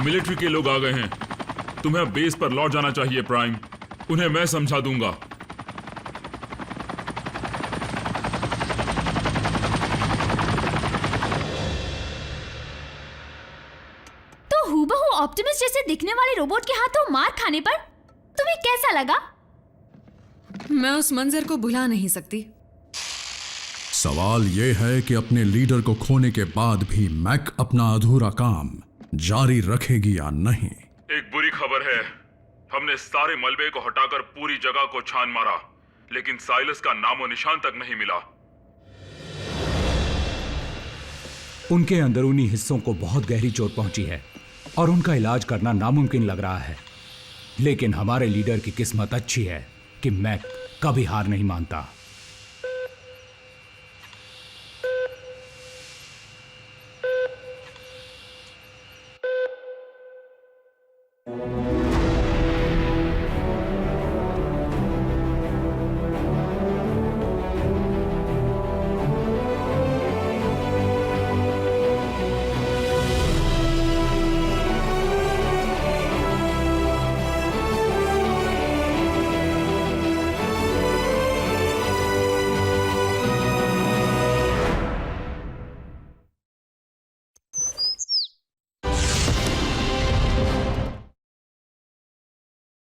मिलिट्री के लोग आ गए हैं। तुम्हें बेस पर लौट जाना चाहिए प्राइम। उन्हें मैं समझा दूंगा। ऑप्टिमस जैसे दिखने वाले रोबोट के हाथों मार खाने पर तुम्हें कैसा लगा? मैं उस मंजर को भुला नहीं सकती। सवाल यह है कि अपने लीडर को खोने के बाद भी मैक अपना अधूरा काम जारी रखेगी या नहीं। एक बुरी खबर है, हमने सारे मलबे को हटाकर पूरी जगह को छान मारा, लेकिन साइलस का नामो निशान तक नहीं मिला। उनके अंदरूनी हिस्सों को बहुत गहरी चोट पहुंची है और उनका इलाज करना नामुमकिन लग रहा है। लेकिन हमारे लीडर की किस्मत अच्छी है कि मैक कभी हार नहीं मानता।